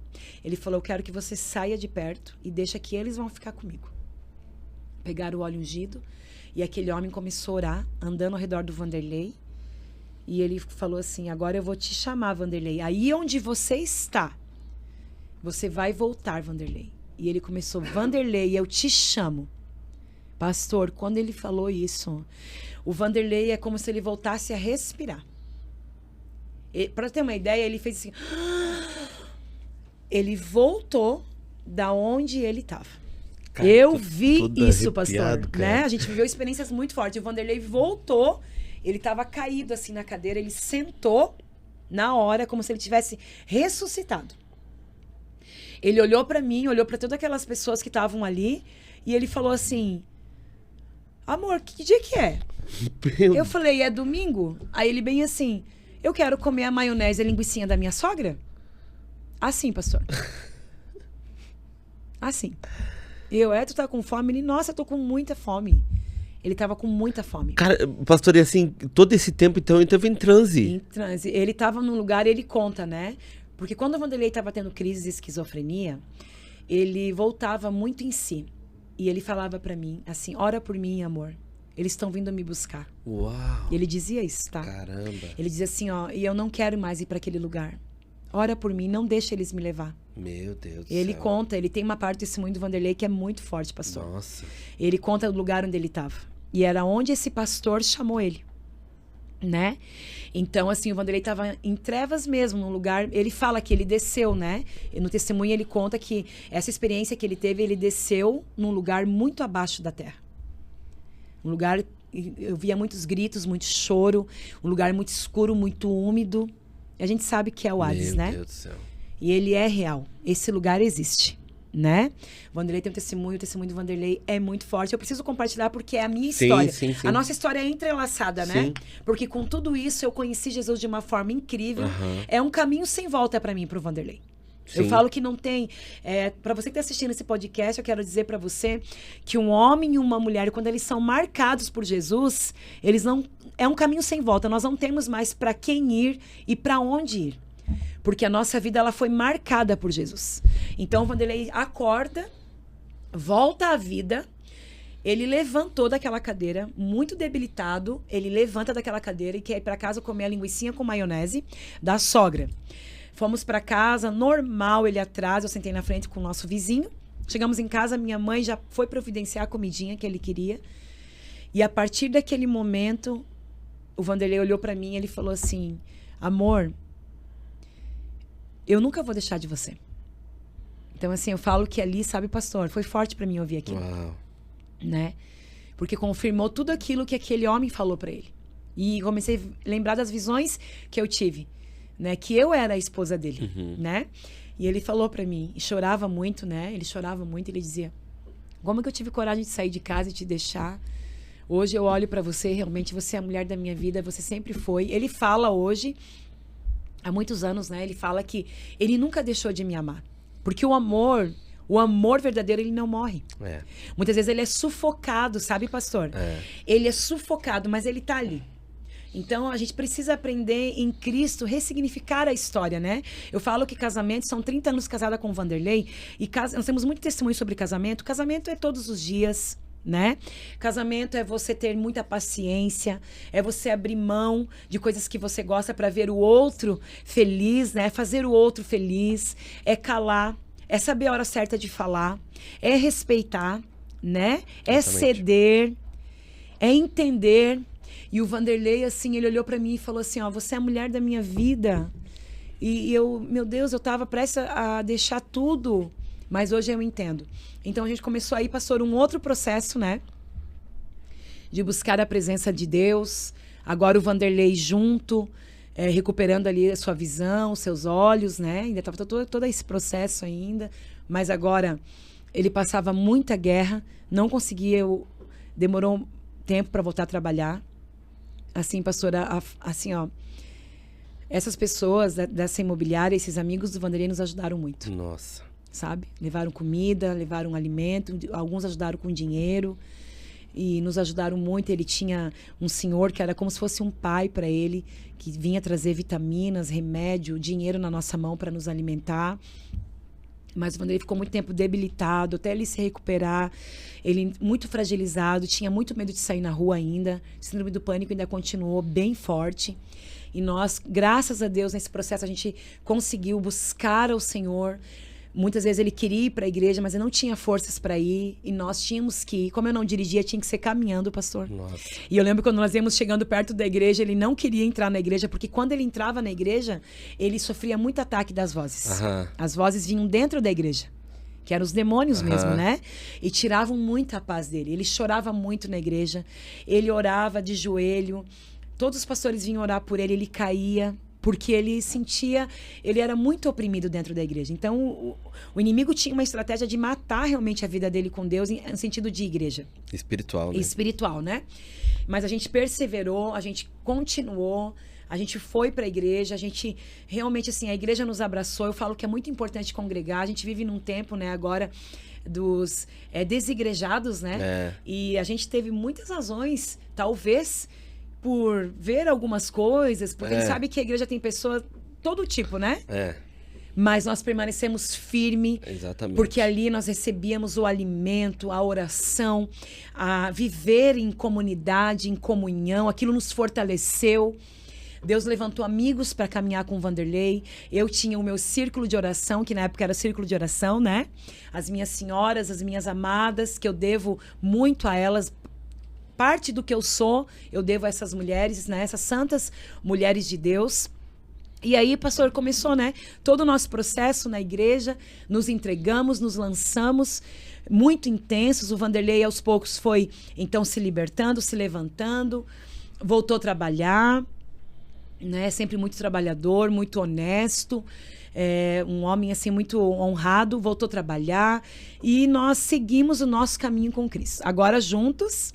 Ele falou, eu quero que você saia de perto e deixa que eles vão ficar comigo. Pegaram o óleo ungido e aquele homem começou a orar, andando ao redor do Vanderlei. E ele falou assim, agora eu vou te chamar, Vanderlei. Aí onde você está, você vai voltar, Vanderlei. E ele começou, Vanderlei, eu te chamo. Pastor, quando ele falou isso, o Vanderlei é como se ele voltasse a respirar. Para ter uma ideia, ele fez assim... Ele voltou da onde ele estava. Eu vi isso, pastor. Né? A gente viveu experiências muito fortes. O Vanderlei voltou, ele estava caído assim na cadeira, ele sentou na hora, como se ele tivesse ressuscitado. Ele olhou para mim, olhou para todas aquelas pessoas que estavam ali, e ele falou assim, amor, que dia que é? Eu falei, é domingo? Aí ele bem assim, eu quero comer a maionese e a linguicinha da minha sogra. Assim, pastor. Assim. Tu tá com fome? Ele, nossa, eu tô com muita fome. Ele tava com muita fome. Cara, pastor, e assim, todo esse tempo, então, ele tava em transe. Em transe. Ele tava num lugar, ele conta, né? Porque quando o Vanderlei tava tendo crise de esquizofrenia, ele voltava muito em si. E ele falava pra mim, assim, ora por mim, amor. Eles estão vindo me buscar. Uau. E ele dizia isso, tá? Caramba. Ele dizia assim, ó, e eu não quero mais ir pra aquele lugar. Ora por mim, não deixa eles me levar. Meu Deus do Ele céu. conta, ele tem uma parte do testemunho do Vanderlei que é muito forte, pastor. Nossa. Ele conta do lugar onde ele estava. E era onde esse pastor chamou ele, né? Então, assim, o Vanderlei estava em trevas mesmo, num lugar... Ele fala que ele desceu, né? E no testemunho ele conta que essa experiência que ele teve, ele desceu num lugar muito abaixo da terra. Um lugar... Eu via muitos gritos, muito choro. Um lugar muito escuro, muito úmido. A gente sabe que é o Hades, né? Meu Deus do céu. E ele é real. Esse lugar existe, né? O Vanderlei tem um testemunho, o testemunho do Vanderlei é muito forte. Eu preciso compartilhar porque é a minha história. Sim. A nossa história é entrelaçada, né? Sim. Porque com tudo isso eu conheci Jesus de uma forma incrível. Aham. É um caminho sem volta para mim, pro Vanderlei. Eu Sim. falo que não tem... para você que está assistindo esse podcast, eu quero dizer para você que um homem e uma mulher, quando eles são marcados por Jesus, eles não... É um caminho sem volta. Nós não temos mais para quem ir e para onde ir. Porque a nossa vida ela foi marcada por Jesus. Então, quando ele acorda, volta à vida, ele levantou daquela cadeira, muito debilitado, ele levanta daquela cadeira e quer ir para casa comer a linguicinha com maionese da sogra. Fomos para casa, normal, ele atrás, eu sentei na frente com o nosso vizinho. Chegamos em casa, minha mãe já foi providenciar a comidinha que ele queria. E a partir daquele momento, o Vanderlei olhou para mim e ele falou assim, amor, eu nunca vou deixar de você. Então, assim, eu falo que ali, sabe, pastor, foi forte para mim ouvir aquilo. Uau. Né? Porque confirmou tudo aquilo que aquele homem falou para ele. E comecei a lembrar das visões que eu tive, né? Que eu era a esposa dele, né? E ele falou para mim, e chorava muito, né? Ele chorava muito, ele dizia, como que eu tive coragem de sair de casa e te deixar? Hoje eu olho para você, realmente você é a mulher da minha vida, você sempre foi. Ele fala hoje, há muitos anos, né? Ele fala que ele nunca deixou de me amar. Porque o amor verdadeiro, ele não morre. É. Muitas vezes ele é sufocado, sabe, pastor? É. Ele é sufocado, mas ele tá ali. Então, a gente precisa aprender em Cristo, ressignificar a história, né? Eu falo que casamento, são 30 anos casada com o Vanderlei, e nós temos muito testemunho sobre casamento. Casamento é todos os dias, né? Casamento é você ter muita paciência, é você abrir mão de coisas que você gosta para ver o outro feliz, né? Fazer o outro feliz, é calar, é saber a hora certa de falar, é respeitar, né? É Exatamente. ceder, é entender. E o Vanderlei, assim, ele olhou para mim e falou assim, ó, você é a mulher da minha vida. E eu, meu Deus, eu tava prestes a deixar tudo, mas hoje eu entendo. Então a gente começou aí, pastor, um outro processo, né? De buscar a presença de Deus. Agora o Vanderlei junto, recuperando ali a sua visão, os seus olhos, né? Ainda estava todo esse processo ainda. Mas agora ele passava muita guerra, não conseguia, demorou tempo para voltar a trabalhar. Assim, pastora, assim, ó, essas pessoas dessa imobiliária, esses amigos do Vanderlei nos ajudaram muito. Nossa. Sabe? Levaram comida, levaram alimento, alguns ajudaram com dinheiro e nos ajudaram muito. Ele tinha um senhor que era como se fosse um pai para ele, que vinha trazer vitaminas, remédio, dinheiro na nossa mão para nos alimentar. Mas o Vanderlei ficou muito tempo debilitado, até ele se recuperar. Ele muito fragilizado, tinha muito medo de sair na rua ainda. Síndrome do pânico ainda continuou bem forte. E nós, graças a Deus, nesse processo a gente conseguiu buscar ao Senhor. Muitas vezes ele queria ir para a igreja, mas ele não tinha forças para ir. E nós tínhamos que ir. Como eu não dirigia, tinha que ser caminhando, pastor. Nossa. E eu lembro quando nós íamos chegando perto da igreja, ele não queria entrar na igreja, porque quando ele entrava na igreja, ele sofria muito ataque das vozes. Aham. As vozes vinham dentro da igreja, que eram os demônios mesmo, né? E tiravam muito a paz dele. Ele chorava muito na igreja, ele orava de joelho, todos os pastores vinham orar por ele, ele caía, porque ele sentia, ele era muito oprimido dentro da igreja. Então, o inimigo tinha uma estratégia de matar realmente a vida dele com Deus, no sentido de igreja. Espiritual, né? Espiritual, né? Mas a gente perseverou, a gente continuou, A gente foi para a igreja, a gente realmente, assim, a igreja nos abraçou. Eu falo que é muito importante congregar. A gente vive num tempo, né, agora dos desigrejados, né? E a gente teve muitas razões, talvez, por ver algumas coisas, porque a gente sabe que a igreja tem pessoas todo tipo, né? Mas nós permanecemos firmes, porque ali nós recebíamos o alimento, a oração, a viver em comunidade, em comunhão. Aquilo nos fortaleceu. Deus levantou amigos para caminhar com o Vanderlei. Eu tinha o meu círculo de oração, que na época era círculo de oração, né? As minhas senhoras, as minhas amadas, que eu devo muito a elas. Parte do que eu sou, eu devo a essas mulheres, né? Essas santas mulheres de Deus. E aí, pastor, começou, né? Todo o nosso processo na igreja, nos entregamos, nos lançamos, muito intensos. O Vanderlei, aos poucos, foi, então, se libertando, se levantando, voltou a trabalhar, né? Sempre muito trabalhador, muito honesto, um homem, assim, muito honrado, voltou a trabalhar. E nós seguimos o nosso caminho com Cristo. Agora, juntos,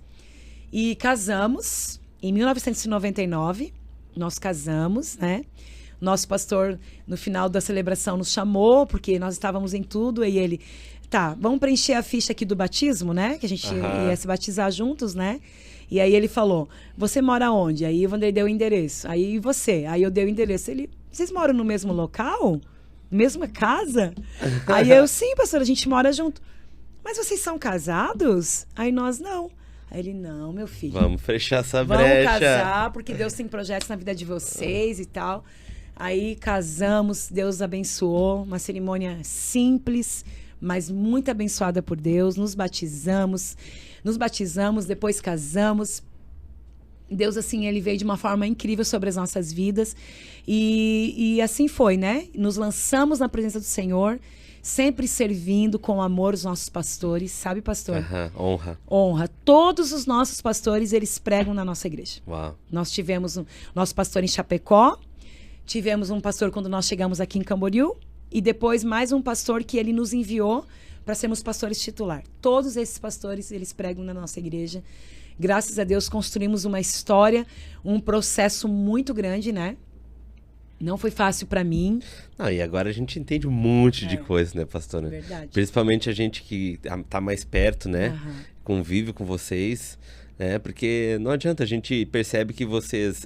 e casamos em 1999, nós casamos, né? Nosso pastor, no final da celebração, nos chamou, porque nós estávamos em tudo, e ele, vamos preencher a ficha aqui do batismo, né? Que a gente ia se batizar juntos, né? E aí ele falou, você mora onde? Aí o Vanderlei deu o endereço. Aí você? Aí eu dei o endereço. Ele, vocês moram no mesmo local? Mesma casa? Aí eu, sim, pastor, a gente mora junto. Mas vocês são casados? Aí nós, não. Aí ele, não, meu filho. Vamos fechar essa brecha. Vamos casar, porque Deus tem projetos na vida de vocês e tal. Aí casamos, Deus abençoou, uma cerimônia simples, mas muito abençoada por Deus. Nos batizamos, depois casamos. Deus, assim, ele veio de uma forma incrível sobre as nossas vidas. E assim foi, né? Nos lançamos na presença do Senhor, sempre servindo com amor os nossos pastores, sabe, pastor? Honra. Honra. Todos os nossos pastores, eles pregam na nossa igreja. Uau. Nós tivemos nosso pastor em Chapecó, tivemos um pastor quando nós chegamos aqui em Camboriú, e depois mais um pastor que ele nos enviou para sermos pastores titular. Todos esses pastores, eles pregam na nossa igreja. Graças a Deus, construímos uma história, um processo muito grande, né? Não foi fácil para mim. Não, e agora a gente entende um monte de coisa, né, pastora? Verdade. Principalmente a gente que tá mais perto, né? Convive com vocês, né? Porque não adianta, a gente percebe que vocês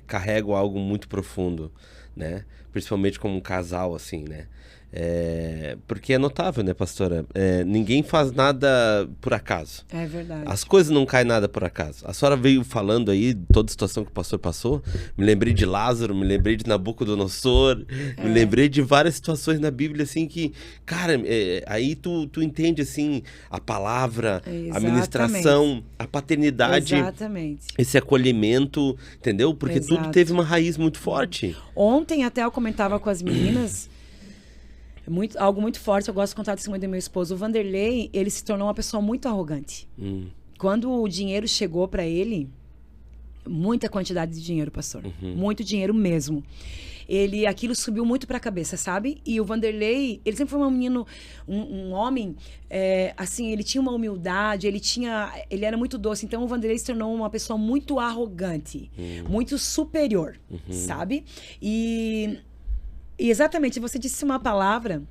carregam algo muito profundo, né? Principalmente como um casal, assim, né? Porque é notável, né, pastora? Ninguém faz nada por acaso. É verdade. As coisas não caem nada por acaso. A senhora veio falando aí toda a situação que o pastor passou. Me lembrei de Lázaro, me lembrei de Nabucodonosor, me lembrei de várias situações na Bíblia, assim, que, cara, aí tu entende, assim, a palavra, a ministração, a paternidade. Exatamente. Esse acolhimento, entendeu? Porque tudo teve uma raiz muito forte. Ontem até eu comentava com as meninas... algo muito forte, eu gosto de contar testemunho do meu esposo. O Vanderlei, ele se tornou uma pessoa muito arrogante. Quando o dinheiro chegou para ele, muita quantidade de dinheiro, pastor. Muito dinheiro mesmo. Aquilo subiu muito para a cabeça, sabe? E o Vanderlei, ele sempre foi um menino, um homem, assim, ele tinha uma humildade, ele era muito doce. Então o Vanderlei se tornou uma pessoa muito arrogante, muito superior, sabe? E exatamente, você disse uma palavra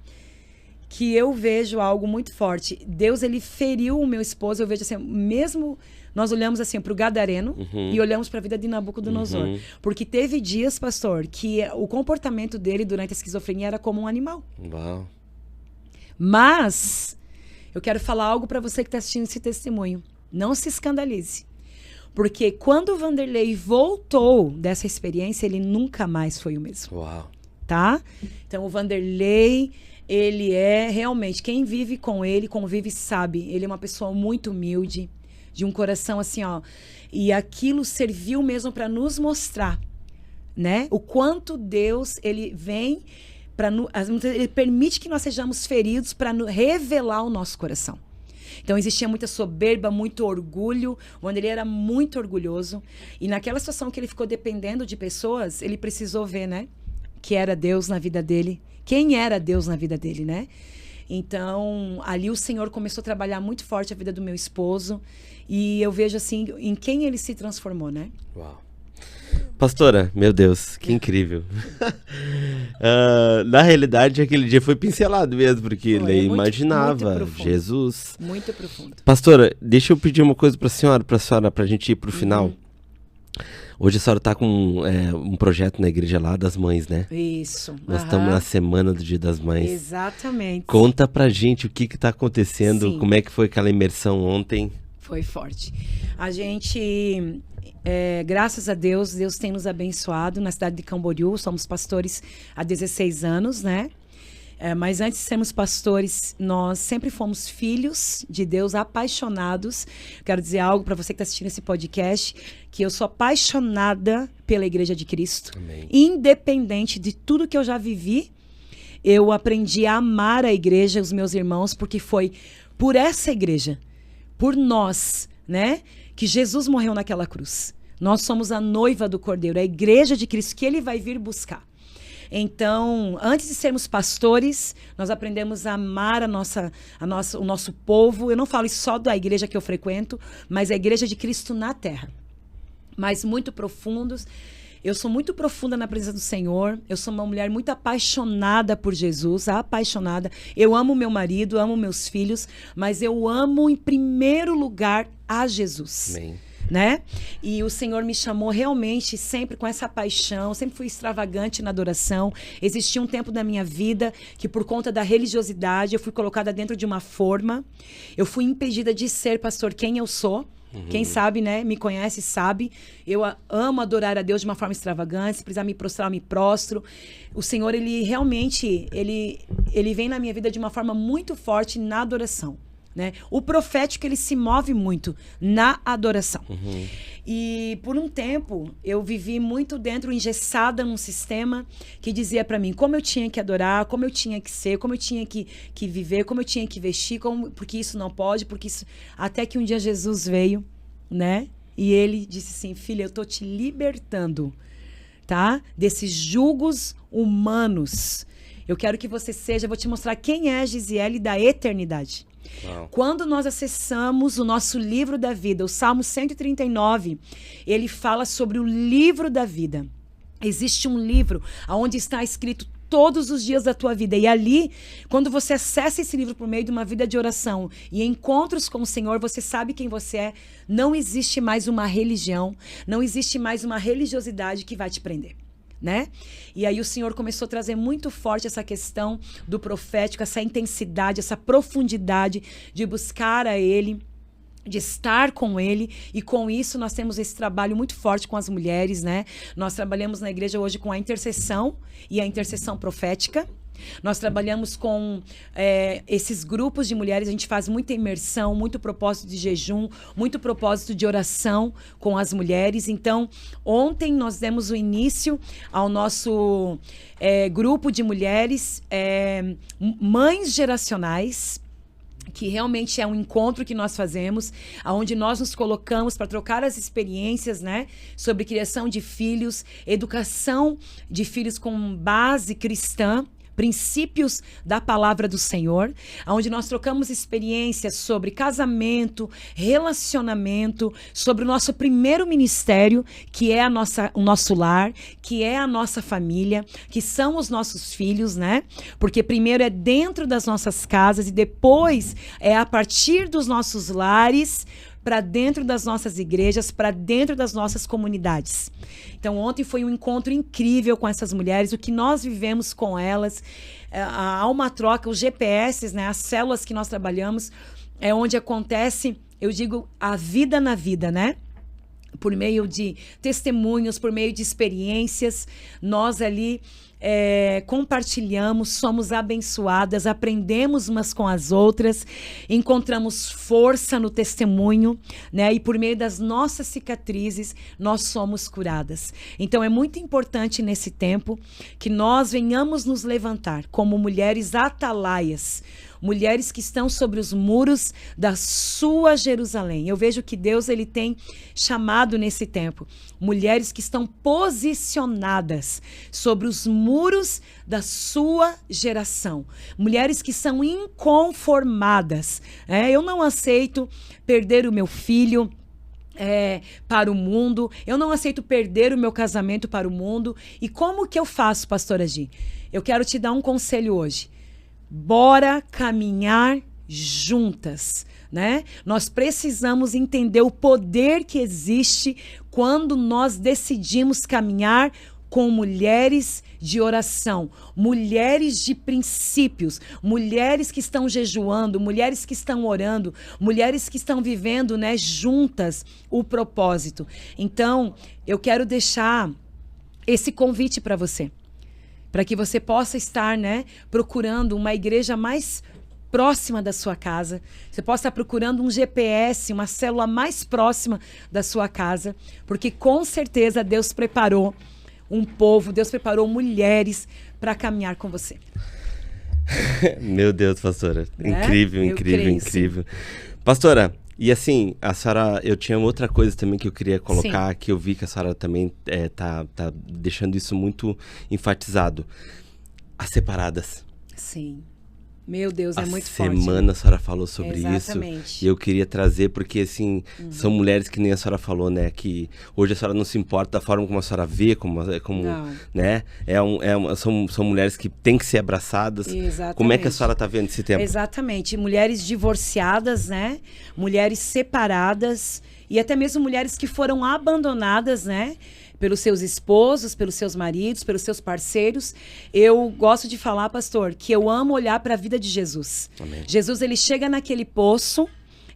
que eu vejo algo muito forte. Deus, ele feriu o meu esposo. Eu vejo assim, mesmo nós olhamos assim para o Gadareno e olhamos para a vida de Nabucodonosor. Porque teve dias, pastor, que o comportamento dele durante a esquizofrenia era como um animal. Uau. Mas eu quero falar algo para você que está assistindo esse testemunho. Não se escandalize. Porque quando o Vanderlei voltou dessa experiência, ele nunca mais foi o mesmo. Uau. Tá? Então, o Vanderlei, ele é realmente, quem vive com ele, convive, sabe. Ele é uma pessoa muito humilde, de um coração assim, ó. E aquilo serviu mesmo para nos mostrar, né? O quanto Deus, ele vem ele permite que nós sejamos feridos para revelar o nosso coração. Então, existia muita soberba, muito orgulho. O Vanderlei era muito orgulhoso. E naquela situação que ele ficou dependendo de pessoas, ele precisou ver, né? Que era Deus na vida dele. Quem era Deus na vida dele, né? Então, ali o Senhor começou a trabalhar muito forte a vida do meu esposo. E eu vejo, assim, em quem ele se transformou, né? Uau. Pastora, meu Deus, que incrível. Na realidade, aquele dia foi pincelado mesmo, porque ele imaginava muito Jesus. Muito profundo. Pastora, deixa eu pedir uma coisa pra senhora, pra gente ir pro final. Hoje a senhora está com um projeto na igreja lá das mães, né? Isso. Nós estamos na semana do Dia das Mães. Exatamente. Conta pra gente o que está acontecendo, Sim. como é que foi aquela imersão ontem. Foi forte. A gente, graças a Deus, Deus tem nos abençoado na cidade de Camboriú. Somos pastores há 16 anos, né? Mas antes de sermos pastores, nós sempre fomos filhos de Deus, apaixonados. Quero dizer algo para você que está assistindo esse podcast, que eu sou apaixonada pela Igreja de Cristo. Amém. Independente de tudo que eu já vivi, eu aprendi a amar a igreja, os meus irmãos, porque foi por essa igreja, por nós, né, que Jesus morreu naquela cruz. Nós somos a noiva do Cordeiro, a Igreja de Cristo, que Ele vai vir buscar. Então, antes de sermos pastores, nós aprendemos a amar o nosso povo. Eu não falo isso só da igreja que eu frequento, mas a Igreja de Cristo na Terra. Mas muito profundos. Eu sou muito profunda na presença do Senhor. Eu sou uma mulher muito apaixonada por Jesus, apaixonada. Eu amo meu marido, amo meus filhos, mas eu amo em primeiro lugar a Jesus. Amém. Né? E o Senhor me chamou realmente sempre com essa paixão, sempre fui extravagante na adoração. Existia um tempo da minha vida que por conta da religiosidade eu fui colocada dentro de uma forma. Eu fui impedida de ser, pastor, quem eu sou. Quem sabe, né, me conhece, sabe. Eu amo adorar a Deus de uma forma extravagante. Se precisar me prostrar, eu me prostro. O Senhor, Ele realmente, ele vem na minha vida de uma forma muito forte na adoração. Né? O profético, ele se move muito na adoração. E por um tempo eu vivi muito engessada num sistema que dizia para mim como eu tinha que adorar, como eu tinha que ser, como eu tinha que viver, como eu tinha que vestir, porque isso não pode, porque isso... Até que um dia Jesus veio, né? E Ele disse assim: filha, eu tô te libertando, tá? Desses julgos humanos. Eu quero que você seja, vou te mostrar quem é a Gisele da eternidade. Uau. Quando nós acessamos o nosso livro da vida, o Salmo 139, ele fala sobre o livro da vida. Existe um livro onde está escrito todos os dias da tua vida. E ali, quando você acessa esse livro por meio de uma vida de oração e encontros com o Senhor, você sabe quem você é. Não existe mais uma religião, não existe mais uma religiosidade que vai te prender. Né? E aí o Senhor começou a trazer muito forte essa questão do profético, essa intensidade, essa profundidade de buscar a Ele, de estar com Ele, e com isso nós temos esse trabalho muito forte com as mulheres, né? Nós trabalhamos na igreja hoje com a intercessão e a intercessão profética. Nós trabalhamos com esses grupos de mulheres, a gente faz muita imersão, muito propósito de jejum, muito propósito de oração com as mulheres. Então, ontem nós demos o início ao nosso grupo de mulheres, mães geracionais, que realmente é um encontro que nós fazemos, onde nós nos colocamos para trocar as experiências, né, sobre criação de filhos, educação de filhos com base cristã, princípios da palavra do Senhor, onde nós trocamos experiências sobre casamento, relacionamento, sobre o nosso primeiro ministério, que é o nosso lar, que é a nossa família, que são os nossos filhos, né? Porque primeiro é dentro das nossas casas e depois é a partir dos nossos lares, para dentro das nossas igrejas, para dentro das nossas comunidades. Então, ontem foi um encontro incrível com essas mulheres, o que nós vivemos com elas, há uma troca, os GPS, né, as células que nós trabalhamos, é onde acontece, eu digo, a vida na vida, né? Por meio de testemunhos, por meio de experiências, nós ali compartilhamos, somos abençoadas, aprendemos umas com as outras, encontramos força no testemunho, né? E por meio das nossas cicatrizes, nós somos curadas. Então, é muito importante nesse tempo que nós venhamos nos levantar como mulheres atalaias, mulheres que estão sobre os muros da sua Jerusalém. Eu vejo que Deus, ele tem chamado nesse tempo mulheres que estão posicionadas sobre os muros da sua geração. Mulheres que são inconformadas. Eu não aceito perder o meu filho. para o mundo. Eu não aceito perder o meu casamento para o mundo. E como que eu faço, pastora Gi? Eu quero te dar um conselho hoje. Bora caminhar juntas, né? Nós precisamos entender o poder que existe quando nós decidimos caminhar com mulheres de oração, mulheres de princípios, mulheres que estão jejuando, mulheres que estão orando, mulheres que estão vivendo, né, juntas o propósito. Então, eu quero deixar esse convite para você, para que você possa estar, né, procurando uma igreja mais próxima da sua casa. Você possa estar procurando um GPS, uma célula mais próxima da sua casa, porque com certeza Deus preparou um povo, Deus preparou mulheres para caminhar com você. Meu Deus, pastora. Incrível, incrível. Pastora, e assim, a senhora, eu tinha outra coisa também que eu queria colocar, que eu vi que a senhora também tá deixando isso muito enfatizado. As separadas. Sim. Meu Deus, é muito forte. A semana a senhora falou sobre Exatamente. isso. E eu queria trazer, porque assim, são mulheres que nem a senhora falou, né? Que hoje a senhora não se importa da forma como a senhora vê, como né? São mulheres que têm que ser abraçadas. Exatamente. Como é que a senhora está vendo esse tempo? Exatamente. Mulheres divorciadas, né? Mulheres separadas e até mesmo mulheres que foram abandonadas, né? Pelos seus esposos, pelos seus maridos, pelos seus parceiros. Eu gosto de falar, pastor, que eu amo olhar para a vida de Jesus. Amém. Jesus, ele chega naquele poço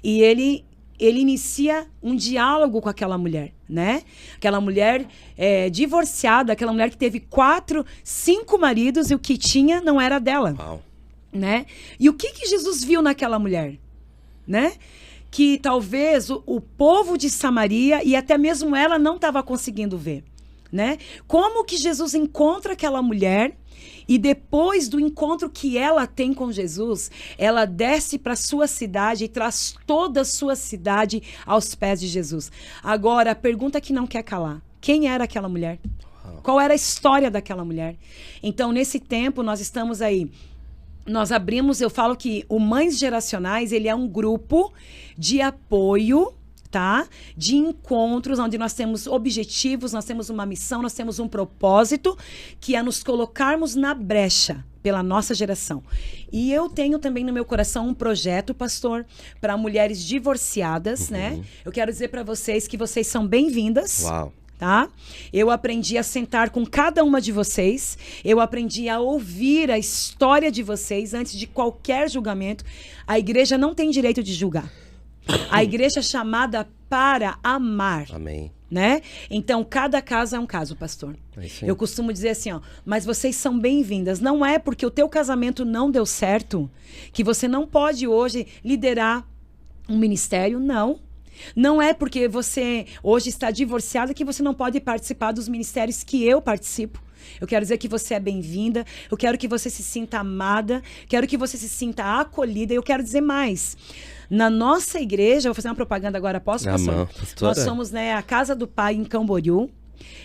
e ele inicia um diálogo com aquela mulher, né? Aquela mulher divorciada, aquela mulher que teve 4, 5 maridos e o que tinha não era dela. Uau. Né? E o que Jesus viu naquela mulher, né? Que talvez o povo de Samaria e até mesmo ela não estava conseguindo ver, né? Como que Jesus encontra aquela mulher e depois do encontro que ela tem com Jesus, ela desce para sua cidade e traz toda a sua cidade aos pés de Jesus. Agora, a pergunta que não quer calar: quem era aquela mulher? Qual era a história daquela mulher? Então, nesse tempo, nós estamos aí. Nós abrimos, eu falo que o Mães Geracionais, ele é um grupo de apoio, tá? De encontros, onde nós temos objetivos, nós temos uma missão, nós temos um propósito, que é nos colocarmos na brecha pela nossa geração. E eu tenho também no meu coração um projeto, pastor, para mulheres divorciadas, né? Eu quero dizer para vocês que vocês são bem-vindas. Uau. Tá? Eu aprendi a sentar com cada uma de vocês, eu aprendi a ouvir a história de vocês antes de qualquer julgamento. A igreja não tem direito de julgar. A igreja é chamada para amar. Amém. Né? Então, cada caso é um caso, pastor. Eu costumo dizer assim, ó, mas vocês são bem-vindas. Não é porque o teu casamento não deu certo que você não pode hoje liderar um ministério, não. Não é porque você hoje está divorciada que você não pode participar dos ministérios que eu participo. Eu quero dizer que você é bem-vinda, eu quero que você se sinta amada, quero que você se sinta acolhida. E eu quero dizer mais. Na nossa igreja, vou fazer uma propaganda agora, posso, pastor? Nós somos, né, a Casa do Pai em Camboriú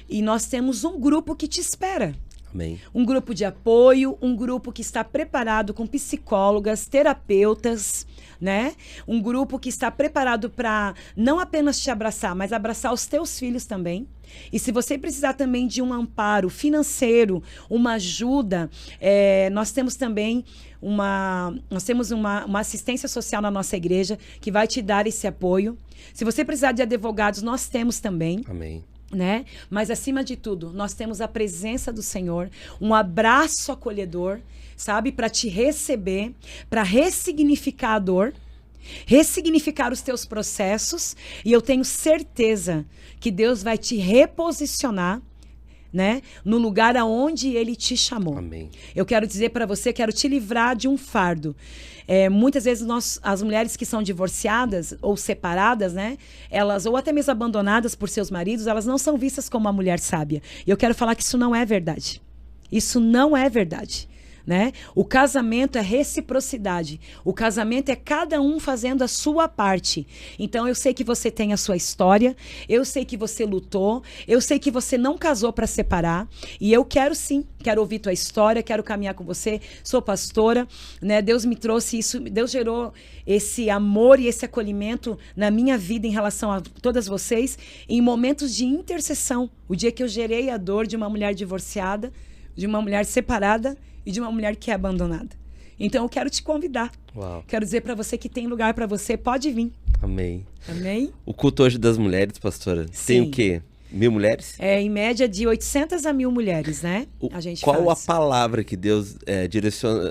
e nós temos um grupo que te espera. Amém. Um grupo de apoio, um grupo que está preparado com psicólogas, terapeutas, né? Um grupo que está preparado para não apenas te abraçar, mas abraçar os teus filhos também. E se você precisar também de um amparo financeiro, uma ajuda, nós temos também uma assistência social na nossa igreja que vai te dar esse apoio. Se você precisar de advogados, nós temos também. Amém. Né? Mas acima de tudo, nós temos a presença do Senhor, um abraço acolhedor, sabe, para te receber, para ressignificar a dor, ressignificar os teus processos, e eu tenho certeza que Deus vai te reposicionar, né, no lugar aonde Ele te chamou. Amém. Eu quero dizer para você, quero te livrar de um fardo. Muitas vezes as mulheres que são divorciadas ou separadas, né, elas, ou até mesmo abandonadas por seus maridos, elas não são vistas como uma mulher sábia. E eu quero falar que isso não é verdade. Isso não é verdade. né? O casamento é reciprocidade. O casamento é cada um fazendo a sua parte. Então, eu sei que você tem a sua história, eu sei que você lutou, eu sei que você não casou para separar, e eu quero sim, quero ouvir tua história, quero caminhar com você, sou pastora, né? Deus me trouxe isso, Deus gerou esse amor e esse acolhimento na minha vida em relação a todas vocês, em momentos de intercessão. O dia que eu gerei a dor de uma mulher divorciada, de uma mulher separada e de uma mulher que é abandonada. Então eu quero te convidar. Uau. Quero dizer para você que tem lugar para você, pode vir. Amém. Amém? O culto hoje das mulheres, pastora, tem o quê? 1000 mulheres? É, em média de 800 a 1000 mulheres, né? A gente qual faz. a palavra que Deus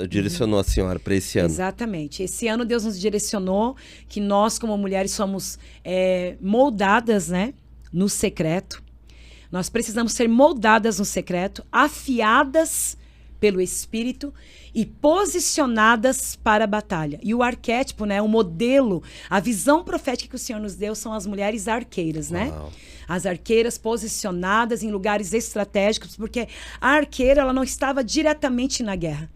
direcionou a senhora para esse ano? Exatamente. Esse ano Deus nos direcionou que nós, como mulheres, somos moldadas, né? No secreto. Nós precisamos ser moldadas no secreto, afiadas pelo Espírito e posicionadas para a batalha. E o arquétipo, né, o modelo, a visão profética que o Senhor nos deu são as mulheres arqueiras, né? Uau. As arqueiras posicionadas em lugares estratégicos, porque a arqueira ela não estava diretamente na guerra.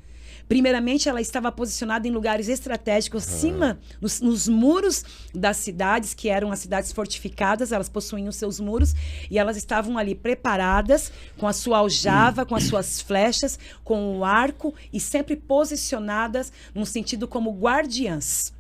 Primeiramente, ela estava posicionada em lugares estratégicos, acima, nos muros das cidades, que eram as cidades fortificadas, elas possuíam os seus muros, e elas estavam ali preparadas, com a sua aljava, com as suas flechas, com o arco, e sempre posicionadas num sentido como guardiãs,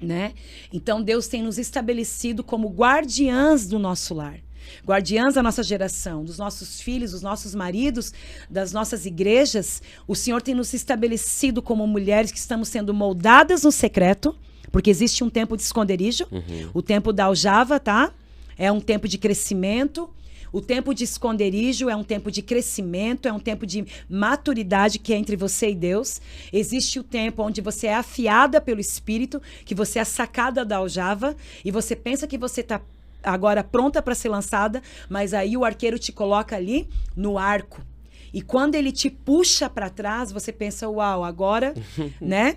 né? Então, Deus tem nos estabelecido como guardiãs do nosso lar. Guardiãs da nossa geração, dos nossos filhos, dos nossos maridos, das nossas igrejas. O Senhor tem nos estabelecido como mulheres que estamos sendo moldadas no secreto, porque existe um tempo de esconderijo, o tempo da aljava, tá? É um tempo de crescimento. O tempo de esconderijo é um tempo de crescimento, é um tempo de maturidade que é entre você e Deus. Existe o tempo onde você é afiada pelo Espírito, que você é sacada da aljava, e você pensa que você está agora pronta para ser lançada, mas aí o arqueiro te coloca ali no arco. E quando ele te puxa para trás, você pensa, uau, agora, né?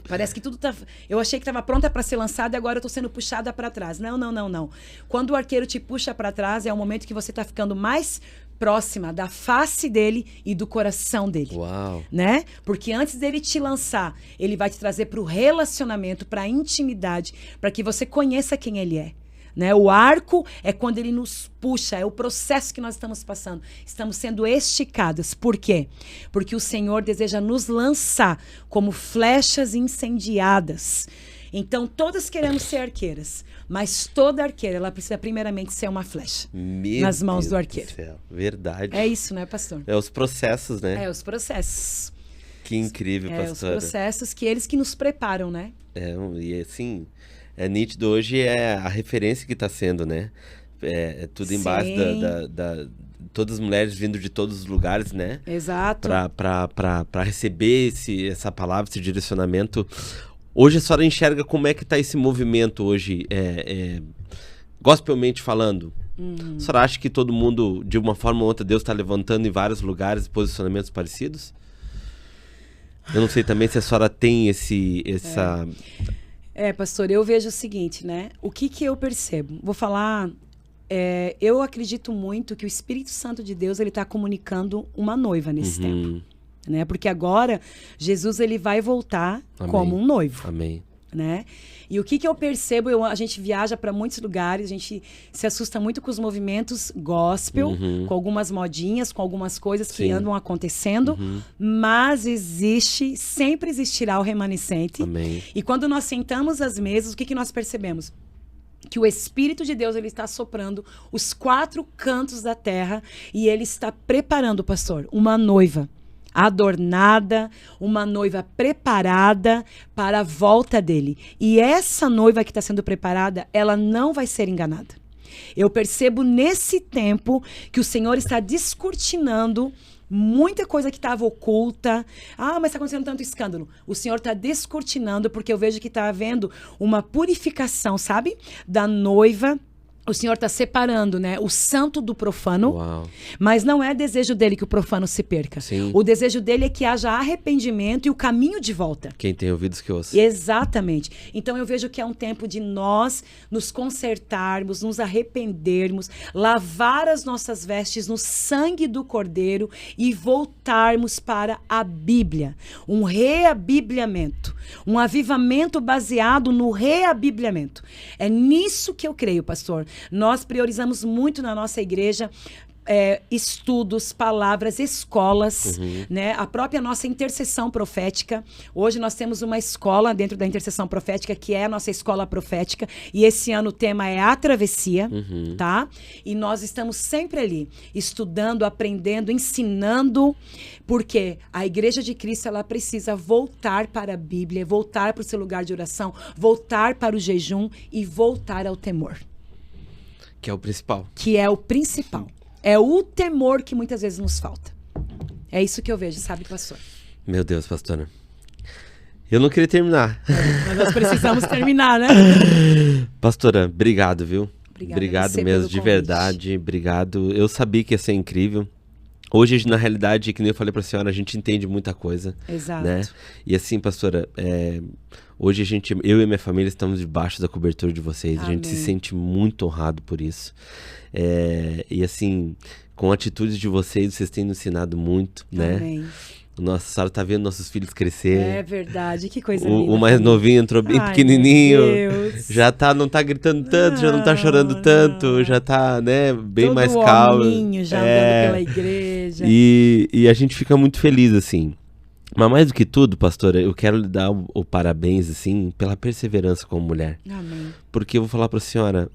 Parece que tudo tá... Eu achei que estava pronta para ser lançada e agora eu tô sendo puxada para trás. Não, não, não, não. Quando o arqueiro te puxa para trás, é o momento que você tá ficando mais próxima da face dele e do coração dele. Uau. Né? Porque antes dele te lançar, ele vai te trazer para o relacionamento, para a intimidade, para que você conheça quem ele é. Né? O arco é quando ele nos puxa, é o processo que nós estamos passando. Estamos sendo esticadas. Por quê? Porque o Senhor deseja nos lançar como flechas incendiadas. Então, todas queremos ser arqueiras, mas toda arqueira, ela precisa primeiramente ser uma flecha nas mãos do arqueiro. Verdade. É isso, né, pastor? É os processos, né? É, os processos. Que incrível, pastora. Os processos que eles que nos preparam, né? E assim... É nítido hoje, é a referência que está sendo, né? É tudo embaixo todas as mulheres vindo de todos os lugares, né? Exato. Para receber essa palavra, esse direcionamento. Hoje a senhora enxerga como é que está esse movimento hoje, gospelmente falando? A senhora acha que todo mundo, de uma forma ou outra, Deus está levantando em vários lugares posicionamentos parecidos? Eu não sei também se a senhora tem essa... pastor, eu vejo o seguinte, né? O que eu percebo? Vou falar... eu acredito muito que o Espírito Santo de Deus, ele está comunicando uma noiva nesse tempo. Né? Porque agora, Jesus, ele vai voltar como um noivo. Amém. Né? E o que eu percebo, a gente viaja para muitos lugares, a gente se assusta muito com os movimentos gospel, com algumas modinhas, com algumas coisas que andam acontecendo, mas sempre existirá o remanescente. Amém. E quando nós sentamos às mesas, o que nós percebemos? Que o Espírito de Deus, ele está soprando os 4 cantos da terra e ele está preparando, pastor, uma noiva adornada, uma noiva preparada para a volta dele. E essa noiva que está sendo preparada, ela não vai ser enganada. Eu percebo nesse tempo que o Senhor está descortinando muita coisa que estava oculta. Mas está acontecendo tanto escândalo. O Senhor está descortinando porque eu vejo que está havendo uma purificação, sabe? Da noiva o Senhor está separando, né, o santo do profano. Uau. Mas não é desejo dele que o profano se perca. Sim. O desejo dele é que haja arrependimento e o caminho de volta. Quem tem ouvidos que ouça. Exatamente. Então eu vejo que é um tempo de nós nos consertarmos, nos arrependermos, lavar as nossas vestes no sangue do Cordeiro e voltarmos para a Bíblia. Um reabibliamento. Um avivamento baseado no reabibliamento. É nisso que eu creio, pastor. Nós priorizamos muito na nossa igreja estudos, palavras, escolas, né? A própria nossa intercessão profética. Hoje nós temos uma escola dentro da intercessão profética, que é a nossa escola profética, e esse ano o tema é a travessia, tá? E nós estamos sempre ali, estudando, aprendendo, ensinando, porque a Igreja de Cristo, ela precisa voltar para a Bíblia, voltar para o seu lugar de oração, voltar para o jejum e voltar ao temor. Que é o principal. Que é o principal. É o temor que muitas vezes nos falta. É isso que eu vejo, sabe, pastor? Meu Deus, pastora. Eu não queria terminar. Mas nós precisamos terminar, né? Pastora, obrigado, viu? Obrigado mesmo, de verdade. Obrigado. Eu sabia que ia ser incrível. Hoje, na realidade, que nem eu falei pra senhora, a gente entende muita coisa. Exato. Né? E assim, pastora, hoje eu e minha família estamos debaixo da cobertura de vocês. Amém. A gente se sente muito honrado por isso. E assim, com atitudes de vocês têm nos ensinado muito, né? Amém. Nossa, a senhora tá vendo nossos filhos crescer. É verdade, que coisa linda. O mais novinho entrou bem pequenininho. Meu Deus. Já não tá gritando tanto, já não tá chorando tanto, já tá, né, bem todo mais calmo. Já andando pela igreja. E a gente fica muito feliz, assim. Mas mais do que tudo, pastora, eu quero lhe dar o parabéns, assim, pela perseverança como mulher. Amém. Porque eu vou falar pra senhora,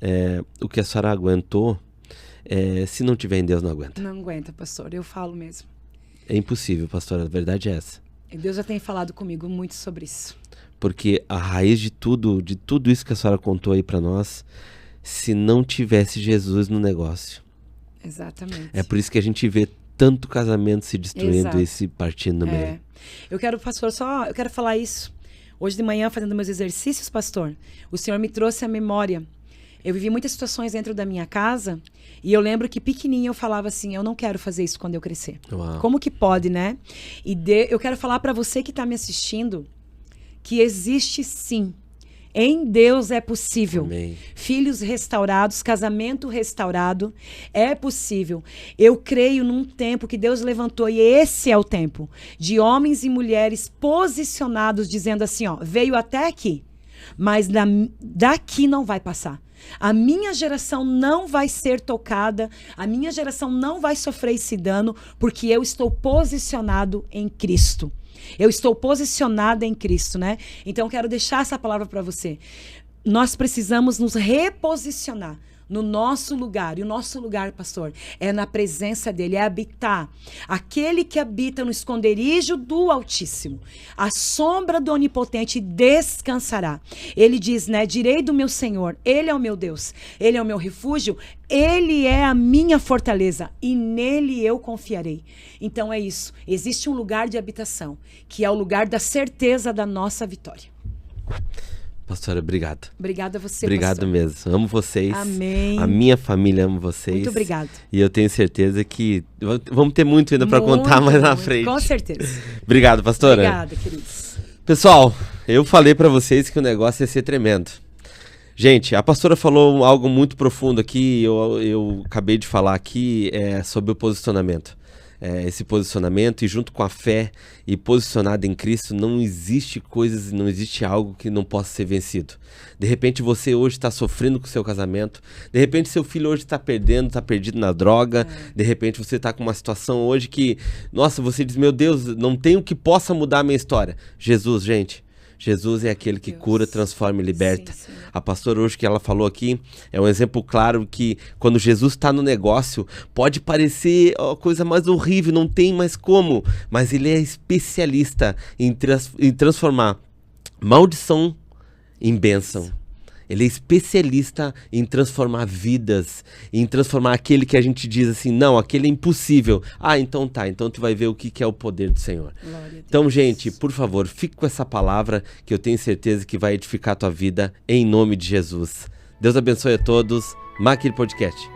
o que a senhora aguentou, se não tiver em Deus, não aguenta. Não aguenta, pastor, eu falo mesmo. É impossível, pastora, a verdade é essa. E Deus já tem falado comigo muito sobre isso. Porque a raiz de tudo isso que a senhora contou aí pra nós, se não tivesse Jesus no negócio. Exatamente. É por isso que a gente vê tanto casamento se destruindo Exato. e se partindo no meio. Eu quero, pastor, eu quero falar isso. Hoje de manhã, fazendo meus exercícios, pastor, o Senhor me trouxe à memória. Eu vivi muitas situações dentro da minha casa e eu lembro que pequenininha eu falava assim, eu não quero fazer isso quando eu crescer. Uau. Como que pode, né? Eu quero falar para você que está me assistindo que existe sim. Em Deus é possível. Amém. Filhos restaurados, casamento restaurado, é possível. Eu creio num tempo que Deus levantou, e esse é o tempo, de homens e mulheres posicionados, dizendo assim, ó, veio até aqui, mas daqui não vai passar. A minha geração não vai ser tocada, a minha geração não vai sofrer esse dano, porque eu estou posicionado em Cristo. Eu estou posicionada em Cristo, né? Então, eu quero deixar essa palavra para você. Nós precisamos nos reposicionar no nosso lugar. E o nosso lugar, pastor, é na presença dele, é habitar. Aquele que habita no esconderijo do Altíssimo, a sombra do Onipotente descansará. Ele diz, né? Direi do meu Senhor, ele é o meu Deus, ele é o meu refúgio, ele é a minha fortaleza e nele eu confiarei. Então é isso. Existe um lugar de habitação, que é o lugar da certeza da nossa vitória. Pastora, obrigado. Obrigada a você, obrigado pastor. mesmo. Amo vocês. Amém. A minha família ama vocês. Muito obrigado. E eu tenho certeza que vamos ter muito ainda para contar mais na frente. Com certeza. Obrigado, pastora. Obrigada, queridos. Pessoal, eu falei para vocês que o negócio ia ser tremendo. Gente, a pastora falou algo muito profundo aqui, eu acabei de falar aqui sobre o posicionamento. Esse posicionamento, e junto com a fé e posicionado em Cristo, não existe não existe algo que não possa ser vencido. De repente você hoje está sofrendo com o seu casamento, de repente seu filho hoje está perdido na droga, de repente você está com uma situação hoje que, nossa, você diz, meu Deus, não tem o que possa mudar a minha história. Jesus, gente, Jesus é aquele que cura, transforma e liberta. Sim, sim. A pastora hoje que ela falou aqui é um exemplo claro que quando Jesus está no negócio, pode parecer a coisa mais horrível, não tem mais como, mas ele é especialista em transformar maldição em bênção. Ele é especialista em transformar vidas, em transformar aquele que a gente diz assim, não, aquele é impossível. Ah, então tá, então tu vai ver o que é o poder do Senhor. Então, gente, por favor, fique com essa palavra que eu tenho certeza que vai edificar a tua vida em nome de Jesus. Deus abençoe a todos, Maquile Podcast.